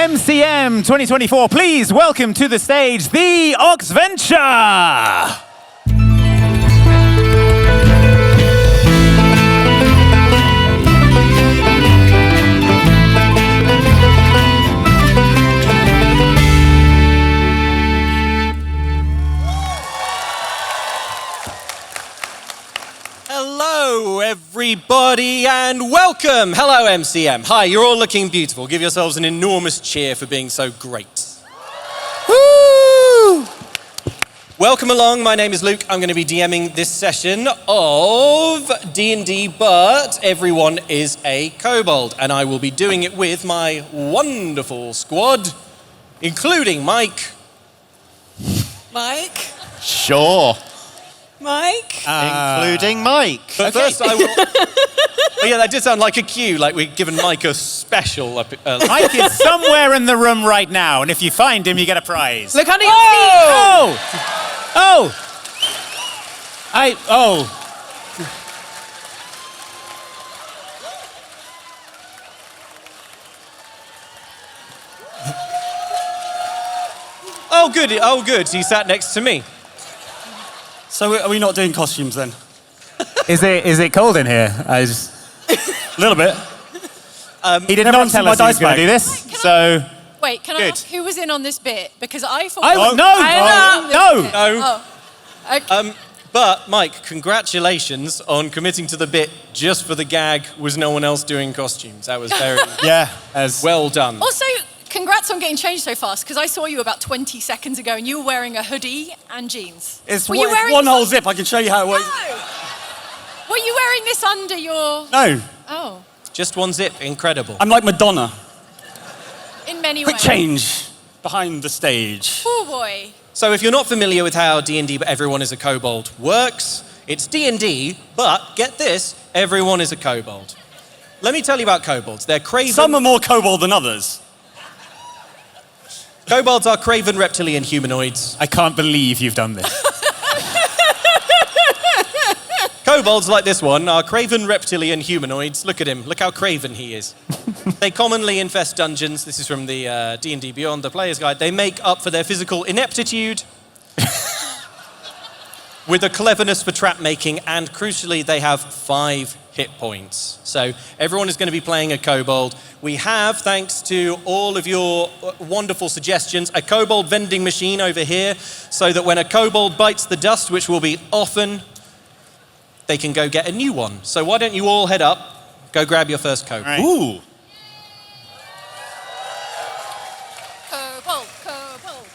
MCM 2024, please welcome to the stage the Oxventure! Hello, everybody, and welcome. Hello, MCM. Hi, you're all looking beautiful. Give yourselves an enormous cheer for being so great. Woo! Welcome along. My name is Luke. I'm going to be DMing this session of D&D But Everyone is a Kobold, and I will be doing it with my wonderful squad, including Mike. Mike? Sure. Mike? Including Mike. But first I will... Oh yeah, that did sound like a cue, like we'd given Mike a special... Mike is somewhere in the room right now, and if you find him, you get a prize. Look under your feet! Oh! Oh, good. Oh, good. He sat next to me. So are we not doing costumes then? Is it cold in here? A little bit. He did not tell us he was going to do this, so... Wait, can I ask who was in on this bit? Because I thought... No! But, Mike, congratulations on committing to the bit just for the gag was no one else doing costumes. That was very well done. Also, congrats on getting changed so fast, because I saw you about 20 seconds ago and you were wearing a hoodie and jeans. It's Were you wearing one this whole zip. I can show you how it works. No! Were you wearing this under your... No. Oh. Just one zip. Incredible. I'm like Madonna. In many Quick ways. change behind the stage. Poor boy. So if you're not familiar with how D&D But Everyone is a Kobold works, it's D&D, but get this, everyone is a Kobold. Let me tell you about Kobolds. They're craven... Some are more kobold than others. Kobolds are craven reptilian humanoids. I can't believe you've done this. Kobolds like this one are craven reptilian humanoids. Look at him. Look how craven he is. They commonly infest dungeons. This is from the D&D Beyond, the Player's Guide. They make up for their physical ineptitude with a cleverness for trap making, and crucially, they have 5 hit points. So everyone is going to be playing a kobold. We have, thanks to all of your wonderful suggestions, a kobold vending machine over here, so that when a kobold bites the dust, which will be often, they can go get a new one. So why don't you all head up, go grab your first kobold. Right. Ooh. Kobold, kobold.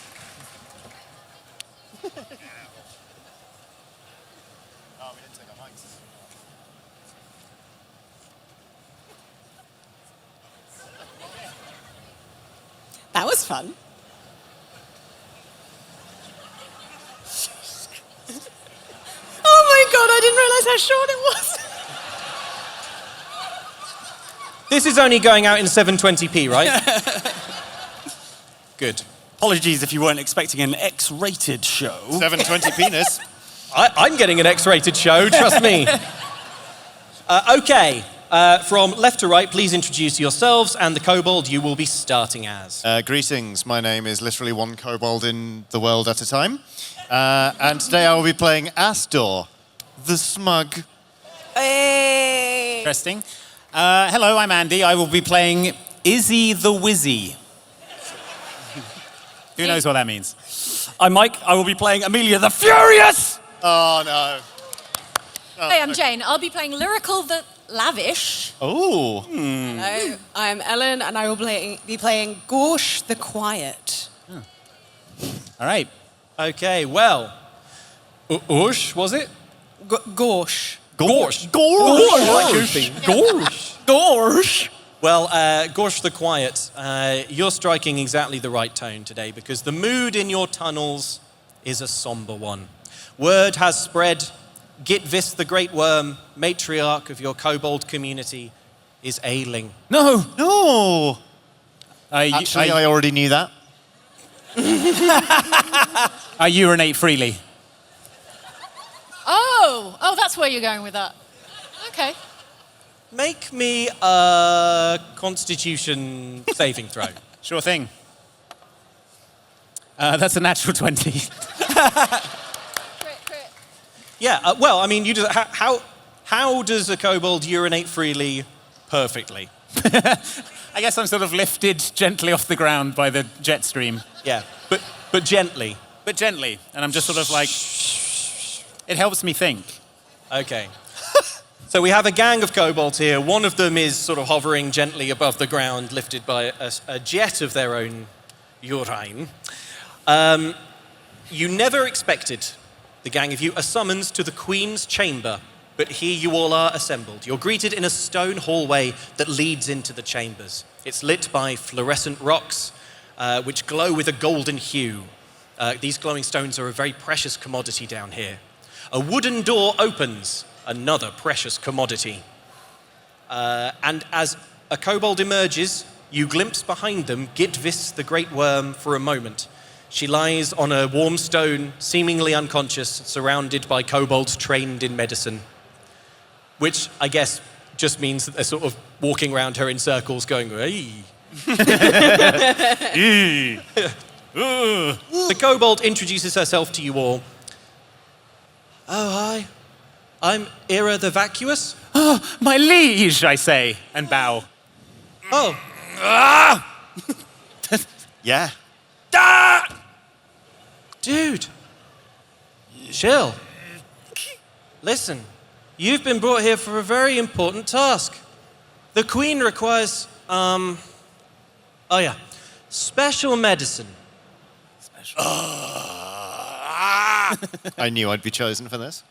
That was fun. Oh my God, I didn't realize how short it was. This is only going out in 720p, right? Good. Apologies if you weren't expecting an X-rated show. 720 penis. I'm getting an X-rated show, trust me. Okay, from left to right, please introduce yourselves and the kobold you will be starting as. Greetings, my name is literally one kobold in the world at a time. And today I will be playing Astor, the smug. Hey. Interesting. Hello, I'm Andy. I will be playing Izzy the Wizzy. Who knows what that means? I'm Mike. I will be playing Amelia the Furious! Oh, no. Hey, I'm Jane. I'll be playing Lyrical the Lavish. Oh. Hello, I'm Ellen, and I will be playing Gorsh the Quiet. All right. Okay, well, Ush, was it? Gorsh. Gorsh. Gorsh. Gorsh. Gorsh. Well, Gorsh the Quiet, you're striking exactly the right tone today because the mood in your tunnels is a somber one. Word has spread, Gitvis the Great Worm, matriarch of your kobold community, is ailing. No! No. Actually, I already knew that. I urinate freely. Oh, that's where you're going with that. Okay. Make me a Constitution saving throw. Sure thing. That's a natural 20. Yeah, well, I mean, you just, how does a kobold urinate freely perfectly? I guess I'm sort of lifted gently off the ground by the jet stream. Yeah, but gently. But gently. And I'm just sort of like... It helps me think. Okay. So we have a gang of kobolds here. One of them is sort of hovering gently above the ground, lifted by a jet of their own urine. You never expected, the gang of you, a summons to the Queen's chamber, but here you all are assembled. You're greeted in a stone hallway that leads into the chambers. It's lit by fluorescent rocks, which glow with a golden hue. These glowing stones are a very precious commodity down here. A wooden door opens, another precious commodity. And as a kobold emerges, you glimpse behind them Gitvis the Great Worm for a moment. She lies on a warm stone, seemingly unconscious, surrounded by kobolds trained in medicine. Which, I guess, just means that they're sort of walking around her in circles going, hey. The kobold introduces herself to you all. Oh, hi. I'm Ira the Vacuous. Oh, my liege, I say, and bow. Oh. Yeah. Dude. Chill. Listen, you've been brought here for a very important task. The Queen requires, special medicine. I knew I'd be chosen for this.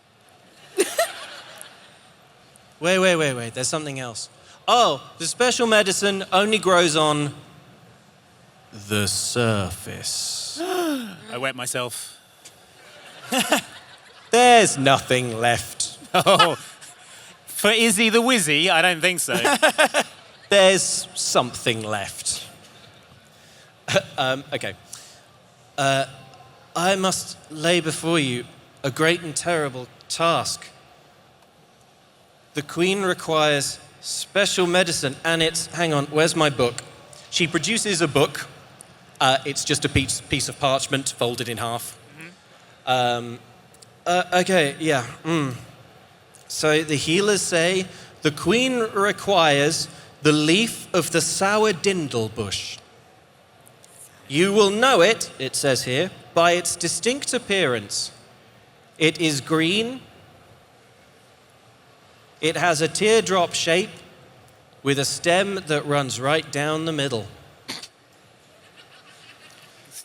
Wait. There's something else. Oh, the special medicine only grows on the surface. I wet myself. There's nothing left. Oh, for Izzy the Wizzy, I don't think so. There's something left. Okay. I must lay before you a great and terrible task. The Queen requires special medicine, and it's... Hang on, where's my book? She produces a book. It's just a piece of parchment folded in half. Okay, yeah. So the healers say the Queen requires the leaf of the sour dindle bush. You will know it, it says here, by its distinct appearance. It is green. It has a teardrop shape with a stem that runs right down the middle.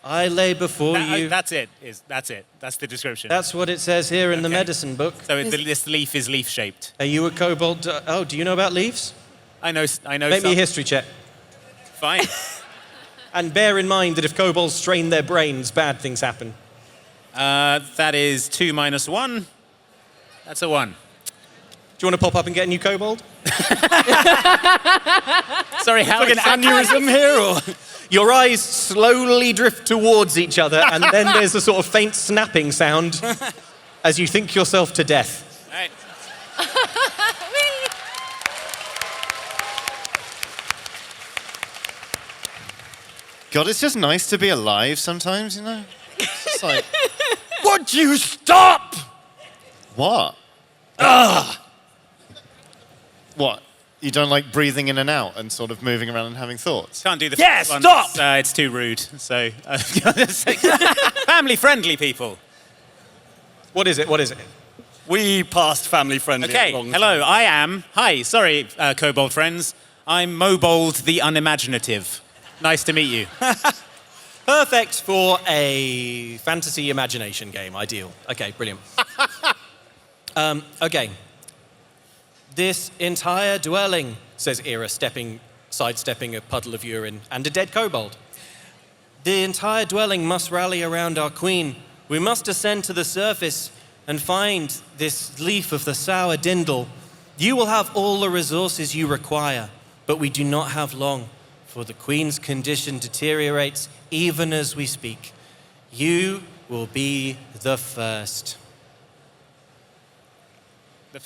I lay before you... That's it. That's it. That's the description. That's what it says here in the medicine book. So this leaf is leaf-shaped. Are you a kobold? Do you know about leaves? I know. Make me a history check. Fine. And bear in mind that if kobolds strain their brains, bad things happen. That is 2 minus 1. That's a 1. Do you want to pop up and get a new kobold? Sorry, how? Like an aneurysm here, or? Your eyes slowly drift towards each other, and then there's a sort of faint snapping sound as you think yourself to death. Right. God, it's just nice to be alive sometimes, you know? It's just like, Would you stop? what? What? You don't like breathing in and out and sort of moving around and having thoughts? Can't do the Yeah, first one. stop! It's too rude. So, family-friendly people. What is it? We passed family friendly. Okay, hello, I am... Hi, sorry, Kobold friends. I'm Mobold the Unimaginative. Nice to meet you. Perfect for a fantasy imagination game. Ideal. Okay, brilliant. Okay. This entire dwelling, says Ira, sidestepping a puddle of urine and a dead kobold. The entire dwelling must rally around our queen. We must ascend to the surface and find this leaf of the sour dindle. You will have all the resources you require, but we do not have long, for the queen's condition deteriorates even as we speak. You will be the first. The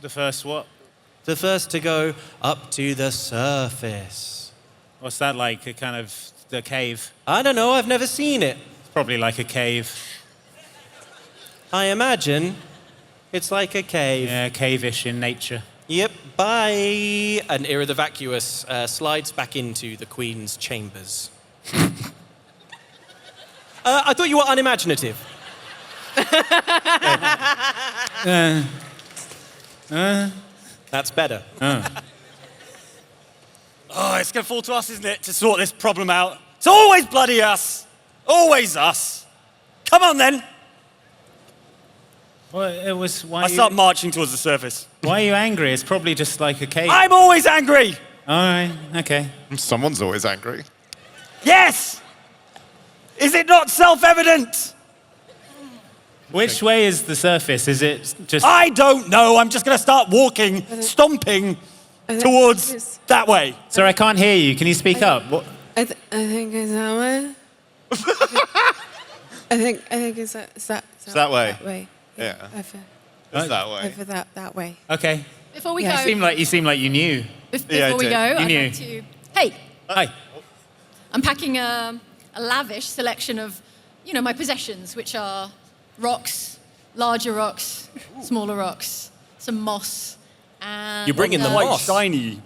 first what? The first to go up to the surface. What's that like? A kind of the cave. I don't know, I've never seen it. It's probably like a cave. I imagine it's like a cave. Yeah, cave-ish in nature. Yep, bye. And Ira the Vacuous slides back into the Queen's chambers. I thought you were unimaginative. That's better. Oh, it's going to fall to us, isn't it, to sort this problem out? It's always bloody us. Always us. Come on, then. Well, it was... I start marching towards the surface. Why are you angry? It's probably just like a cave. I'm always angry. All right, okay. Someone's always angry. Yes. Is it not self-evident? Which way is the surface? Is it just... I don't know. I'm just going to start walking, stomping towards that way. Sorry, I can't hear you. Can you speak up? What? I think it's that way. I think it's that. It's that way? That way. Yeah. Over It's that way. that way. Okay. Before we Yeah. go, You seem like you knew. Yeah, I before we did. go, You I'd knew. like to. Hey, Hi. I'm packing a lavish selection of, my possessions, which are rocks, larger rocks, smaller rocks, some moss, and You're bringing the Quite moss. shiny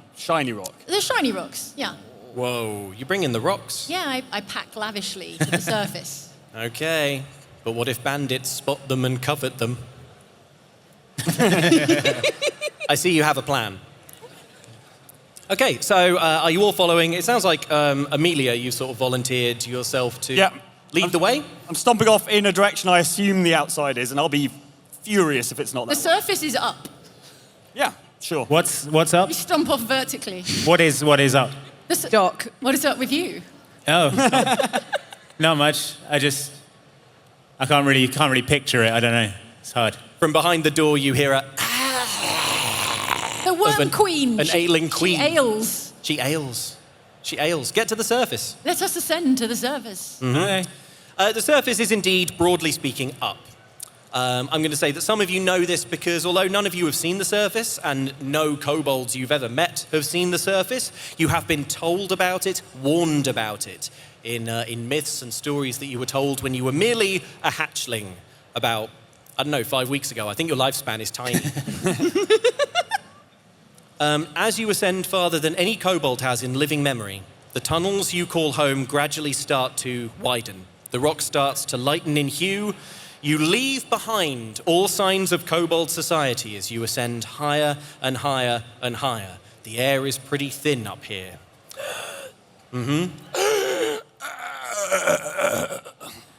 rock. the shiny rocks. Yeah, Whoa, you bring in the rocks? yeah. I pack lavishly to the surface. Okay, but what if bandits spot them and covet them? I see you have a plan. Okay, so are you all following? It sounds like, Amelia, you sort of volunteered yourself to Yeah. lead the way. I'm stomping off in a direction I assume the outside is, and I'll be furious if it's not The that way. surface is up. Yeah, sure. What's up? We stomp off vertically. What is up? Doc. What is up with you? Oh. Not much. I can't really picture it. I don't know. It's hard. From behind the door, you hear The worm an- queen. an ailing queen. She ails. She ails. She ails. Get to the surface. Let us ascend to the surface. Okay. The surface is indeed, broadly speaking, up. I'm going to say that some of you know this because although none of you have seen the surface and no kobolds you've ever met have seen the surface, you have been told about it, warned about it in myths and stories that you were told when you were merely a hatchling about, 5 weeks ago. I think your lifespan is tiny. As you ascend farther than any kobold has in living memory, the tunnels you call home gradually start to widen. The rock starts to lighten in hue. You leave behind all signs of kobold society as you ascend higher and higher and higher. The air is pretty thin up here.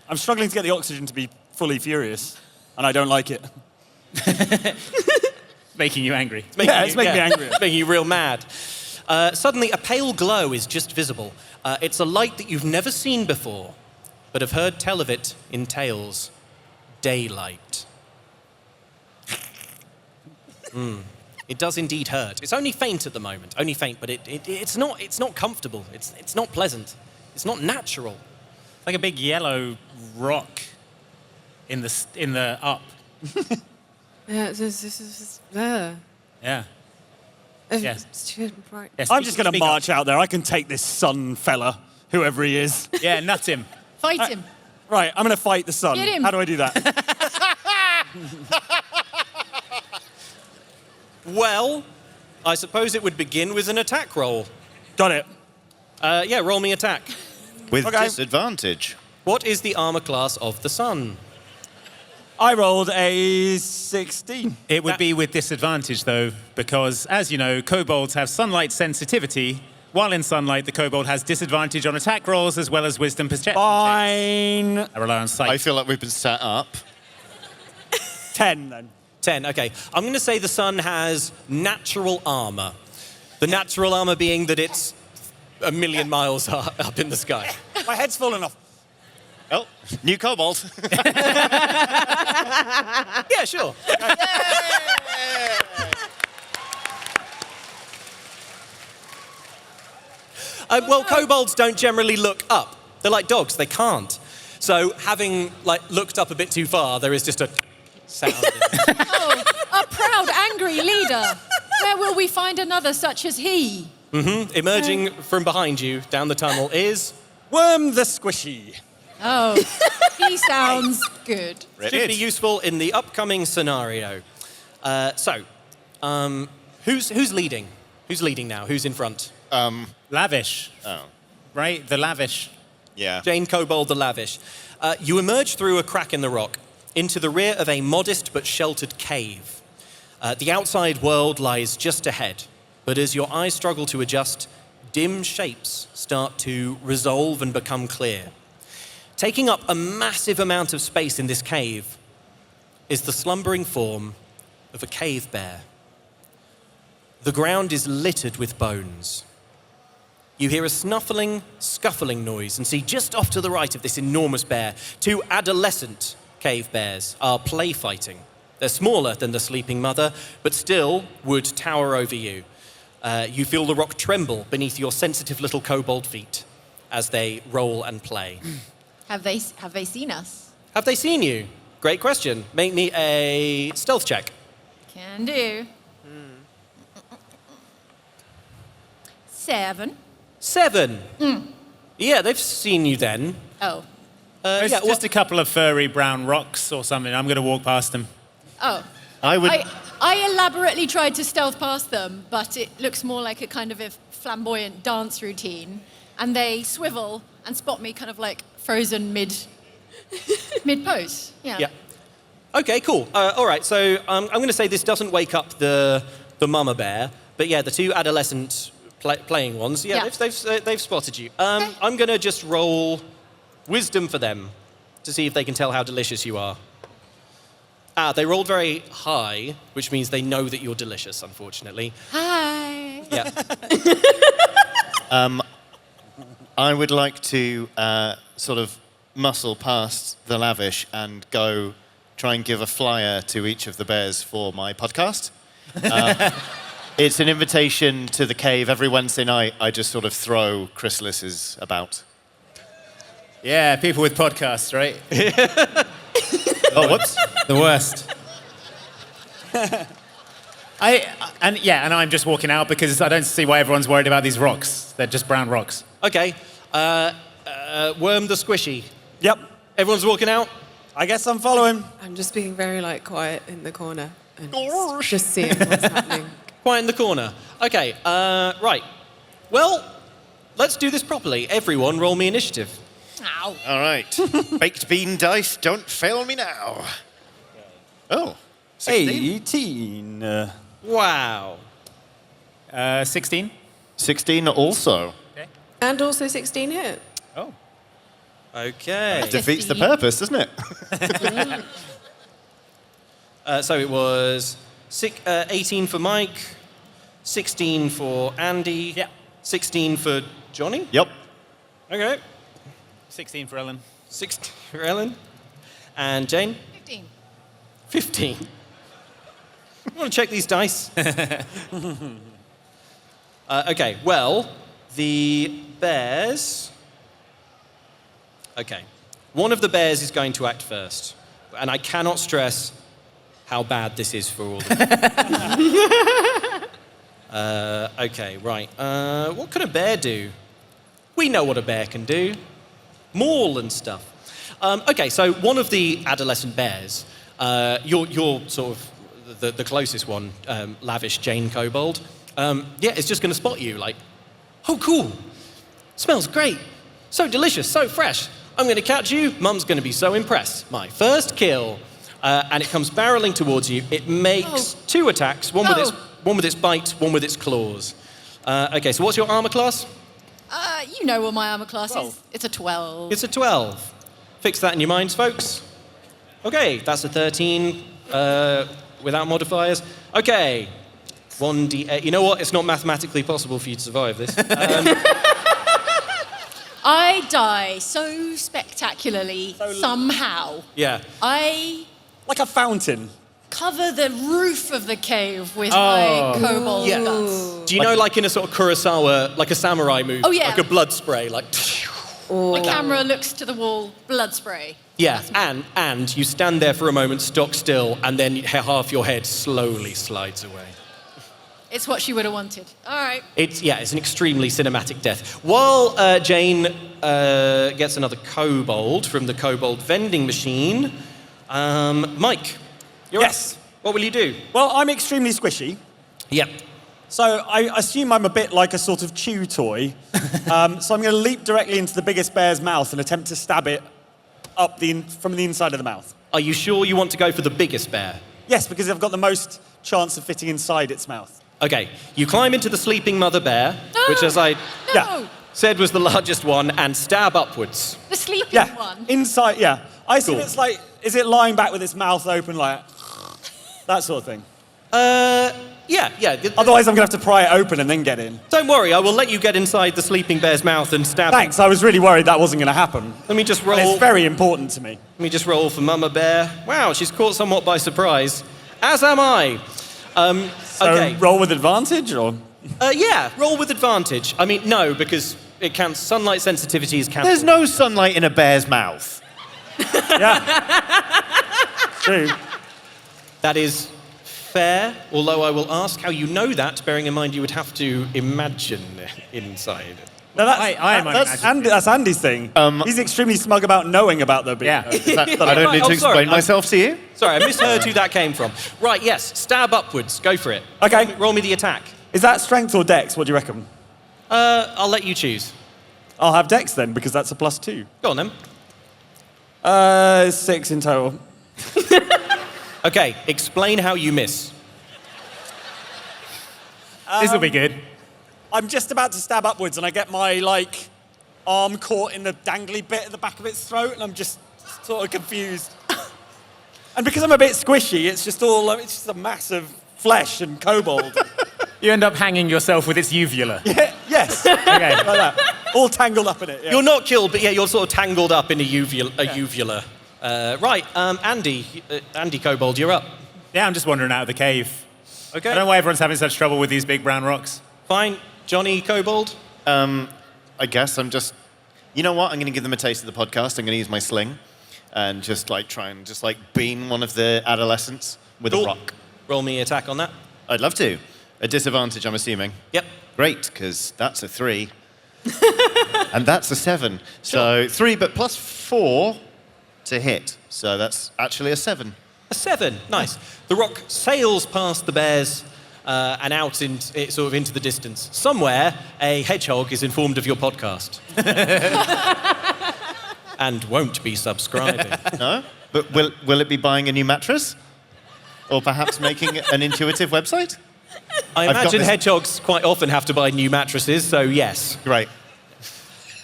I'm struggling to get the oxygen to be fully furious, and I don't like it. Making you angry. It's making It's making me angry. It's making you real mad. Suddenly, a pale glow is just visible. It's a light that you've never seen before, but have heard tell of it in tales. Daylight. It does indeed hurt. It's only faint at the moment, only faint, but it's not comfortable. It's not pleasant. It's not natural. Like a big yellow rock in the up. Yeah, this is there. Yeah. Yes. It's too bright. Yeah, I'm just going to speak up. march out there. I can take this sun fella, whoever he is. Yeah, nut him. Fight him. Right, I'm going to fight the sun. Get him. How do I do that? Well, I suppose it would begin with an attack roll. Got it. Yeah, roll me attack. With Okay. disadvantage. What is the armor class of the sun? I rolled a 16. It would be with disadvantage, though, because, as you know, kobolds have sunlight sensitivity. While in sunlight, the kobold has disadvantage on attack rolls as well as wisdom perception checks. Fine. I rely on sight. I feel like we've been set up. 10 then. 10, okay. I'm going to say the sun has natural armor. The natural armor being that it's a million miles up in the sky. My head's fallen off. Oh, new kobold. Yeah, sure. Well, kobolds don't generally look up. They're like dogs, they can't. So having looked up a bit too far, there is just a sound. Oh, a proud, angry leader. Where will we find another such as he? Emerging from behind you down the tunnel is Worm the squishy. Oh, he sounds good. Should be useful in the upcoming scenario. Who's leading? Who's leading now? Who's in front? Lavish. Oh, Right? The lavish. yeah. Jane Kobold the Lavish. You emerge through a crack in the rock into the rear of a modest but sheltered cave. The outside world lies just ahead, but as your eyes struggle to adjust, dim shapes start to resolve and become clear. Taking up a massive amount of space in this cave is the slumbering form of a cave bear. The ground is littered with bones. You hear a snuffling, scuffling noise and see just off to the right of this enormous bear, 2 adolescent cave bears are play fighting. They're smaller than the sleeping mother, but still would tower over you. You feel the rock tremble beneath your sensitive little kobold feet as they roll and play. Have they seen us? Have they seen you? Great question. Make me a stealth check. Can do. 7. 7. Yeah, they've seen you then. Oh. It's yeah, just a couple of furry brown rocks or something. I'm going to walk past them. Oh. I would. I elaborately tried to stealth past them, but it looks more like a kind of a flamboyant dance routine. And they swivel and spot me kind of like frozen mid-pose. Yeah. Yeah. Okay, cool. All right, so I'm going to say this doesn't wake up the mama bear, but yeah, the 2 adolescent playing ones, yeah, Yeah. they've spotted you. I'm going to just roll wisdom for them to see if they can tell how delicious you are. They rolled very high, which means they know that you're delicious, unfortunately. Hi. Yeah. I would like to sort of muscle past the Lavish and go try and give a flyer to each of the bears for my podcast. It's an invitation to the cave. Every Wednesday night, I just sort of throw chrysalises about. Yeah, people with podcasts, right? Oh, whoops. The worst. And I'm just walking out because I don't see why everyone's worried about these rocks. They're just brown rocks. Okay. Worm the squishy. Yep. Everyone's walking out? I guess I'm following. I'm just being very quiet in the corner and just seeing what's happening. Quiet in the corner. Okay, right. Well, let's do this properly. Everyone roll me initiative. Ow. All right. Baked bean dice, don't fail me now. Oh, 16. 18. Wow. 16. 16 also. And also 16 hit. Oh. Okay. Defeats the 15. purpose, doesn't it? So it was 18 for Mike, 16 for Andy, Yeah. 16 for Johnny. Yep. Okay. 16 for Ellen. 16 for Ellen. And Jane? 15. 15. I want to check these dice. Okay, well, the bears... Okay. One of the bears is going to act first. And I cannot stress how bad this is for all of them. Okay, right. What can a bear do? We know what a bear can do. Maul and stuff. Okay, so one of the adolescent bears, you're sort of the closest one, Lavish Jane Kobold. It's just going to spot you like, oh, cool. Smells great. So delicious, so fresh. I'm going to catch you. Mum's going to be so impressed. My first kill. And it comes barreling towards you. It makes 2 attacks, one with its bite, one with its claws. Okay, so what's your armor class? You know what my armor class is. It's a 12. It's a 12. Fix that in your minds, folks. Okay, that's a 13 without modifiers. Okay, 1d8. You know what? It's not mathematically possible for you to survive this. I die so spectacularly somehow. Yeah. I Like a fountain. cover the roof of the cave with my kobold Yeah. guts. Do you know, like in a sort of Kurosawa, like a samurai move? Oh, yeah. Like a blood spray, like... My camera looks to the wall, blood spray. Yeah, and you stand there for a moment, stock still, and then half your head slowly slides away. It's what she would have wanted. All right. It's an extremely cinematic death. While Jane gets another kobold from the kobold vending machine, Mike, you're Yes. up. What will you do? Well, I'm extremely squishy. Yep. So I assume I'm a bit like a sort of chew toy. So I'm going to leap directly into the biggest bear's mouth and attempt to stab it from the inside of the mouth. Are you sure you want to go for the biggest bear? Yes, because I've got the most chance of fitting inside its mouth. Okay, you climb into the sleeping mother bear, which, as I Yeah. said, was the largest one, and stab upwards. The sleeping Yeah, one. inside, yeah. I assume Cool. it's like, is it lying back with its mouth open, like, that sort of thing? Yeah. Otherwise, I'm going to have to pry it open and then get in. Don't worry, I will let you get inside the sleeping bear's mouth and stab. Thanks, I was really worried that wasn't going to happen. Let me just And roll. it's very important to me. Let me just roll for Mama Bear. Wow, she's caught somewhat by surprise. As am I. So Okay. roll with advantage, or? Yeah, roll with advantage. I mean, no, because it counts. Sunlight sensitivity is cancelled. There's no sunlight in a bear's mouth. True. That is fair, although I will ask how you know that, bearing in mind you would have to imagine inside. No, that's Andy's thing. He's extremely smug about knowing about the beer. Yeah. I don't need to explain myself to you. Sorry, I misheard who that came from. Right, yes, stab upwards. Go for it. Okay. Roll me the attack. Is that strength or dex? What do you reckon? I'll let you choose. I'll have dex then, because that's a +2. Go on then. 6 in total. Okay, explain how you miss. This will be good. I'm just about to stab upwards, and I get my arm caught in the dangly bit at the back of its throat, and I'm just sort of confused. And because I'm a bit squishy, it's just a mass of flesh and kobold. You end up hanging yourself with its uvula. Yes, Okay. like that. All tangled up in it. Yeah. You're not killed, but yeah, you're sort of tangled up in a uvula. Right, Andy Kobold, you're up. Yeah, I'm just wandering out of the cave. Okay. I don't know why everyone's having such trouble with these big brown rocks. Fine. Johnny Kobold? I guess I'm just... You know what? I'm going to give them a taste of the podcast. I'm going to use my sling and just try and bean one of the adolescents with a rock. Roll me attack on that. I'd love to. A disadvantage, I'm assuming. Yep. Great, because that's a 3. And that's a 7. So 3, but +4 to hit. So that's actually a 7. A 7. Nice. The rock sails past the bears and out into the distance. Somewhere, a hedgehog is informed of your podcast. And won't be subscribing. No? But will it be buying a new mattress? Or perhaps making an intuitive website? I I've got imagine this- hedgehogs quite often have to buy new mattresses, so yes. Great.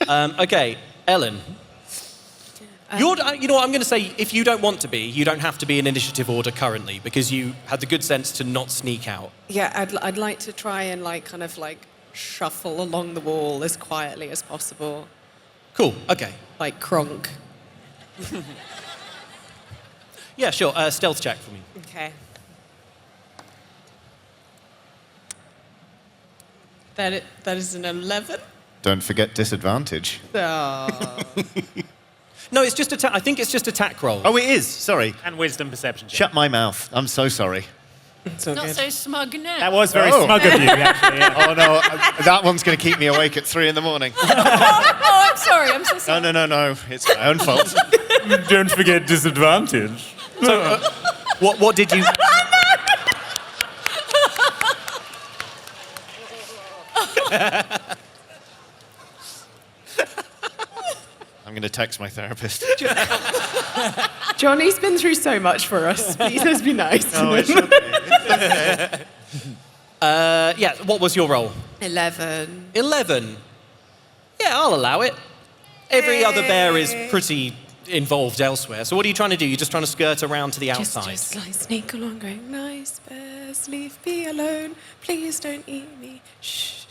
Okay, Ellen. You know what, I'm going to say, if you don't want to be, you don't have to be in initiative order currently, because you had the good sense to not sneak out. Yeah, I'd like to try and shuffle along the wall as quietly as possible, Cool, okay. like Kronk. Yeah, sure, stealth check for me. Okay. That is an 11. Don't forget disadvantage. Oh. No, it's just I think it's just attack roll. Oh, it is. Sorry. And wisdom perception check. Shut my mouth. I'm so sorry. It's all Not good. so smug now. That was very Oh. smug of you, actually. Yeah. Oh, no. That one's going to keep me awake at 3 in the morning. Oh, I'm sorry. I'm so sorry. No. It's my own fault. Don't forget disadvantage. So, what did you... I'm going to text my therapist. Johnny's been through so much for us. Please, let's be nice. Oh, it should be. yeah, what was your roll? 11. 11. Yeah, I'll allow it. Every other bear is pretty involved elsewhere. So what are you trying to do? You're just trying to skirt around to the outside. Just sneak along going, nice bears, leave me alone. Please don't eat me. Shh.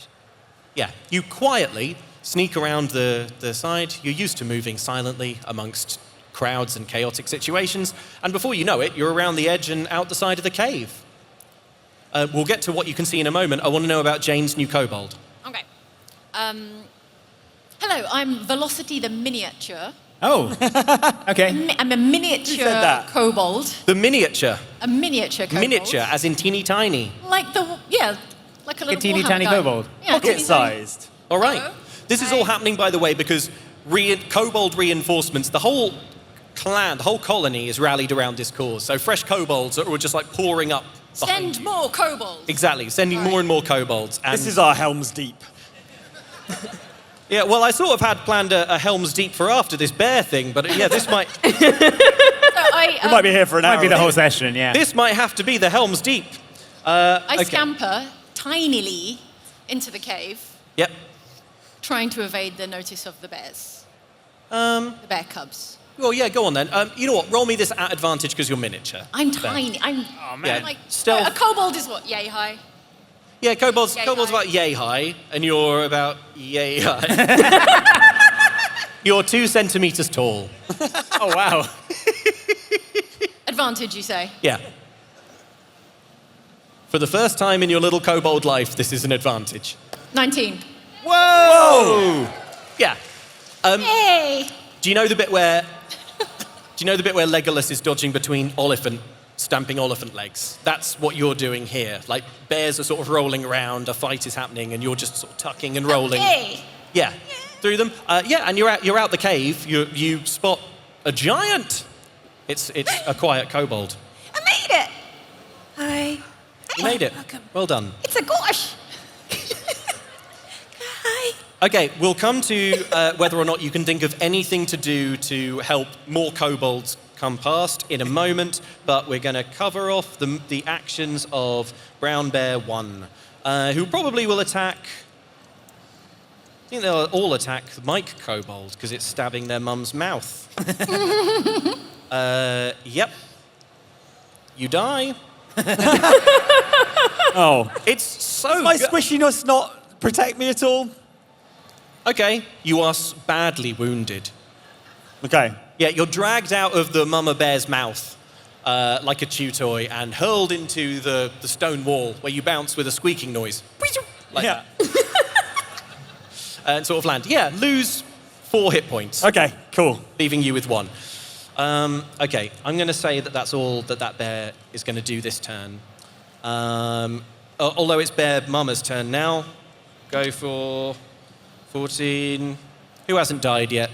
Yeah, you quietly sneak around the side. You're used to moving silently amongst crowds and chaotic situations. And before you know it, you're around the edge and out the side of the cave. We'll get to what you can see in a moment. I want to know about Jane's new kobold. Okay. Hello, I'm Velocity the Miniature. Oh, okay. I'm a miniature said that? kobold. The miniature. A miniature kobold. Miniature, as in teeny tiny. Like like a A little teeny Warhammer tiny guy. kobold. Yeah, Pocket teeny tiny. sized. All right. Hello. This is all happening, by the way, because kobold reinforcements, the whole clan, the whole colony is rallied around this cause. So fresh kobolds are just like pouring up behind Send you. more kobolds. Exactly, sending more and more kobolds. And This is our Helm's Deep. yeah, well, I sort of had planned a Helm's Deep for after this bear thing, but yeah, this might So I, We might be here for an hour. Might be the whole session, yeah. this might have to be the Helm's Deep. I okay. scamper tinily into the cave, Yep. trying to evade the notice of the bears. The bear cubs. Well, yeah, go on then. You know what? Roll me this at advantage because you're miniature. I'm Fair. tiny. I'm Yeah, like stealth. a kobold is what? Yay high. Yeah, kobold's Yay kobold's high. about yay high, and you're about yay high. You're 2 centimeters tall. Oh, wow. Advantage, you say? Yeah. For the first time in your little kobold life, this is an advantage. 19. Whoa! Yeah. Yay! Do you know the bit where? Do you know the bit where Legolas is dodging between stamping elephant legs? That's what you're doing here. Like bears are sort of rolling around, a fight is happening, and you're just sort of tucking and rolling. Yay! Yeah, through them. Yeah, and you're out the cave. You spot a giant. It's a quiet kobold. I made it! Hi. You made it. Welcome. Well done. It's a gosh! Hi. Okay, we'll come to whether or not you can think of anything to do to help more kobolds come past in a moment, but we're going to cover off the actions of Brown Bear 1, who probably will attack. I think they'll all attack Mike Kobold because it's stabbing their mum's mouth. Yep. You die. Oh. It's so My good. squishiness not protect me at all? Okay, you are badly wounded. Okay. Yeah, you're dragged out of the mama bear's mouth like a chew toy and hurled into the stone wall where you bounce with a squeaking noise. Like Yeah. that. And sort of land. Yeah, lose 4 hit points, Okay, cool. leaving you with 1. Okay, I'm going to say that that's all that bear is going to do this turn. Although it's Bear Mama's turn now. Go for 14. Who hasn't died yet?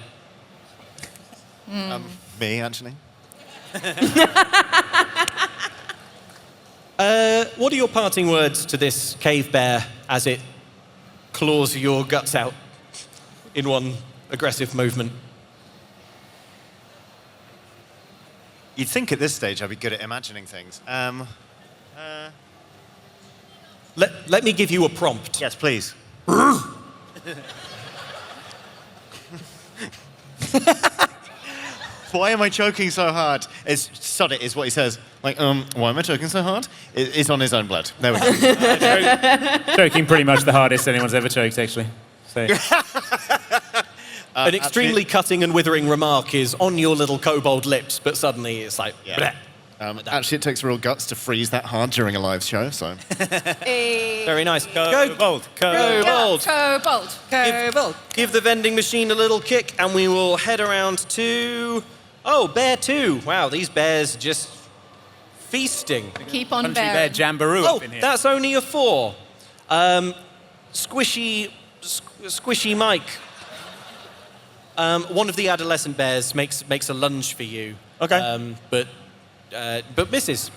Me, actually. What are your parting words to this cave bear as it claws your guts out in one aggressive movement? You'd think at this stage I'd be good at imagining things. Let me give you a prompt. Yes, please. Why am I choking so hard? Sod it is what he says. Like, why am I choking so hard? It's on his own blood. There we go. Choking pretty much the hardest anyone's ever choked, actually. So, An extremely cutting and withering remark is on your little kobold lips, but suddenly it's like, Yeah. bleh. Actually, it takes real guts to freeze that hard during a live show, so. Very nice. Kobold. Kobold. Kobold. Kobold. Give the vending machine a little kick, and we will head around to... Oh, Bear 2. Wow, these bears just feasting. Keep on Country bearing. bear jamboree Oh, up in here. that's only a 4. Squishy Mike. One of the adolescent bears makes a lunge for you. Okay. But misses.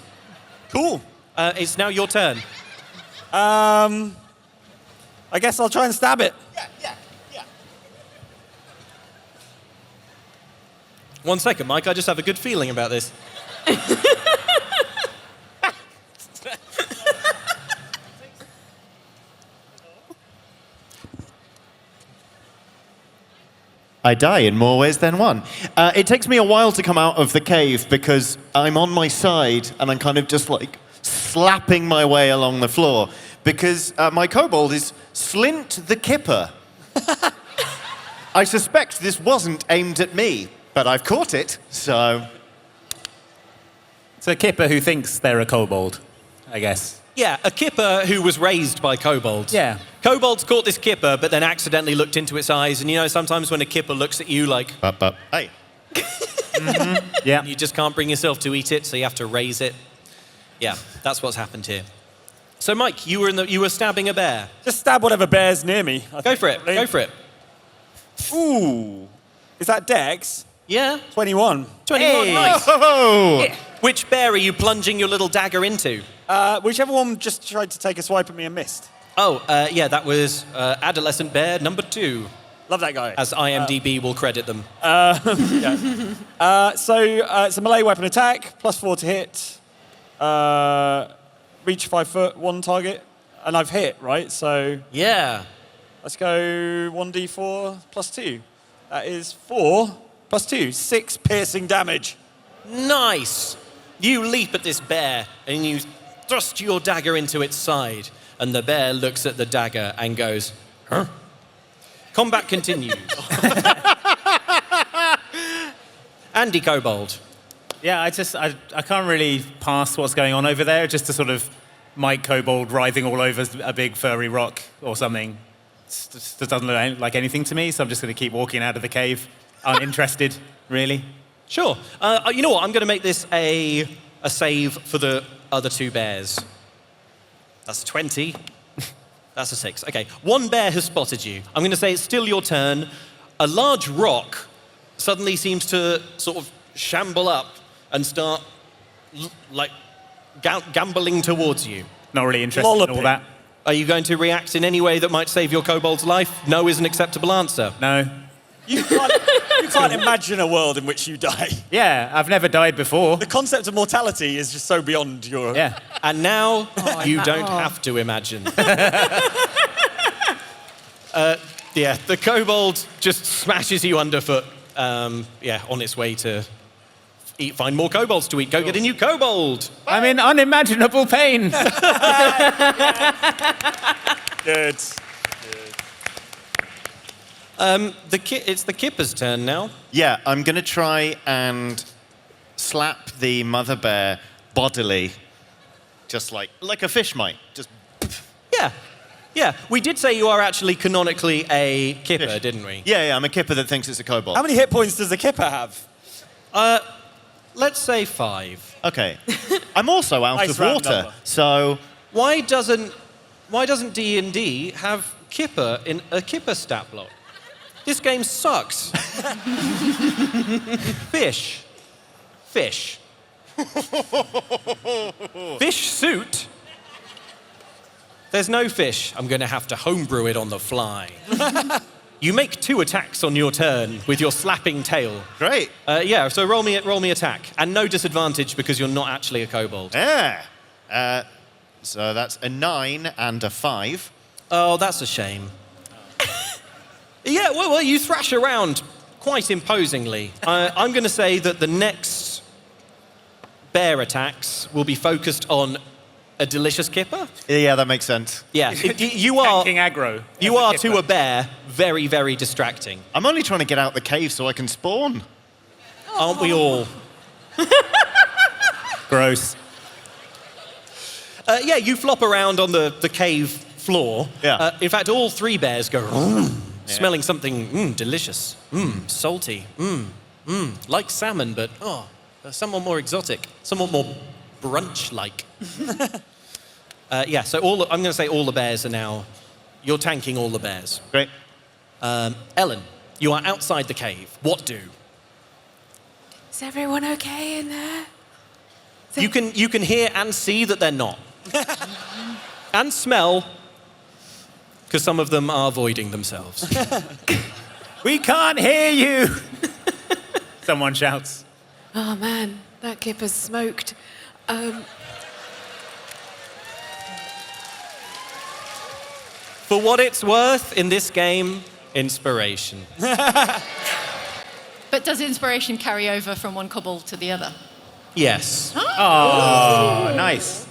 Cool. It's now your turn. I guess I'll try and stab it. 1 second, Mike. I just have a good feeling about this. I die in more ways than one. It takes me a while to come out of the cave because I'm on my side and I'm kind of just like slapping my way along the floor because my kobold is Slint the Kipper. I suspect this wasn't aimed at me, but I've caught it, so... It's a kipper who thinks they're a kobold, I guess. Yeah, a kipper who was raised by kobolds. Yeah. Kobolds caught this kipper, but then accidentally looked into its eyes. And you know, sometimes when a kipper looks at you like, Hey. Yeah. you just can't bring yourself to eat it, so you have to raise it. Yeah, that's what's happened here. So, Mike, you were stabbing a bear. Just stab whatever bear's near me. Go for it. Go for it. Ooh. Is that Dex? Yeah. 21. 21. Nice. Oh! Which bear are you plunging your little dagger into? Whichever one just tried to take a swipe at me and missed. Oh, yeah, that was adolescent bear number 2, Love that guy. as IMDb will credit them. So it's a melee weapon attack, +4 to hit, reach 5 foot, 1 target, and I've hit, right? So Yeah. let's go 1d4 +2. That is 4 +2, 6 piercing damage. Nice. You leap at this bear and you thrust your dagger into its side, and the bear looks at the dagger and goes, huh? Combat continues. Andy Kobold. Yeah, I can't really pass what's going on over there. Just a sort of Mike Kobold writhing all over a big furry rock or something. It just doesn't look like anything to me, so I'm just going to keep walking out of the cave. Uninterested, really. Sure. You know what? I'm going to make this a save for the other 2 bears. That's 20. That's a 6. Okay. 1 bear has spotted you. I'm going to say it's still your turn. A large rock suddenly seems to sort of shamble up and start gambolling towards you. Not really interested in all that. Are you going to react in any way that might save your kobold's life? No is an acceptable answer. No. You can't imagine a world in which you die. Yeah, I've never died before. The concept of mortality is just so beyond your... Yeah. And now you don't have to imagine. Yeah, the kobold just smashes you underfoot. On its way to find more kobolds to eat. Go get a new kobold. I'm in unimaginable pain. Good. It's the kipper's turn now. Yeah, I'm going to try and slap the mother bear bodily, just like a fish might. Just Yeah. We did say you are actually canonically a kipper, didn't we? yeah, I'm a kipper that thinks it's a kobold. How many hit points does the kipper have? Let's say 5. Okay. I'm also out Nice of round water, number. so Why doesn't D&D have kipper in a kipper stat block? This game sucks. Fish. Fish suit? There's no fish. I'm going to have to homebrew it on the fly. You make 2 attacks on your turn with your slapping tail. great. So roll me attack. And no disadvantage because you're not actually a kobold. Yeah. So that's a 9 and a 5. Oh, that's a shame. Yeah, well, you thrash around quite imposingly. I'm going to say that the next bear attacks will be focused on a delicious kipper. Yeah, that makes sense. Yeah, you are King aggro. you are to a bear very, very distracting. I'm only trying to get out the cave so I can spawn. Aren't we all? Gross. You flop around on the cave floor. Yeah. In fact, all 3 bears go, smelling something delicious, salty, like salmon, but somewhat more exotic, somewhat more brunch-like. So I'm going to say all the bears are now, you're tanking all the bears. Great. Ellen, you are outside the cave. What do? Is everyone okay in there? You can hear and see that they're not. And smell, because some of them are voiding themselves. We can't hear you. Someone shouts. Oh man, that kipper's smoked. For what it's worth, in this game, inspiration. But does inspiration carry over from one kobold to the other? Yes. Oh, nice.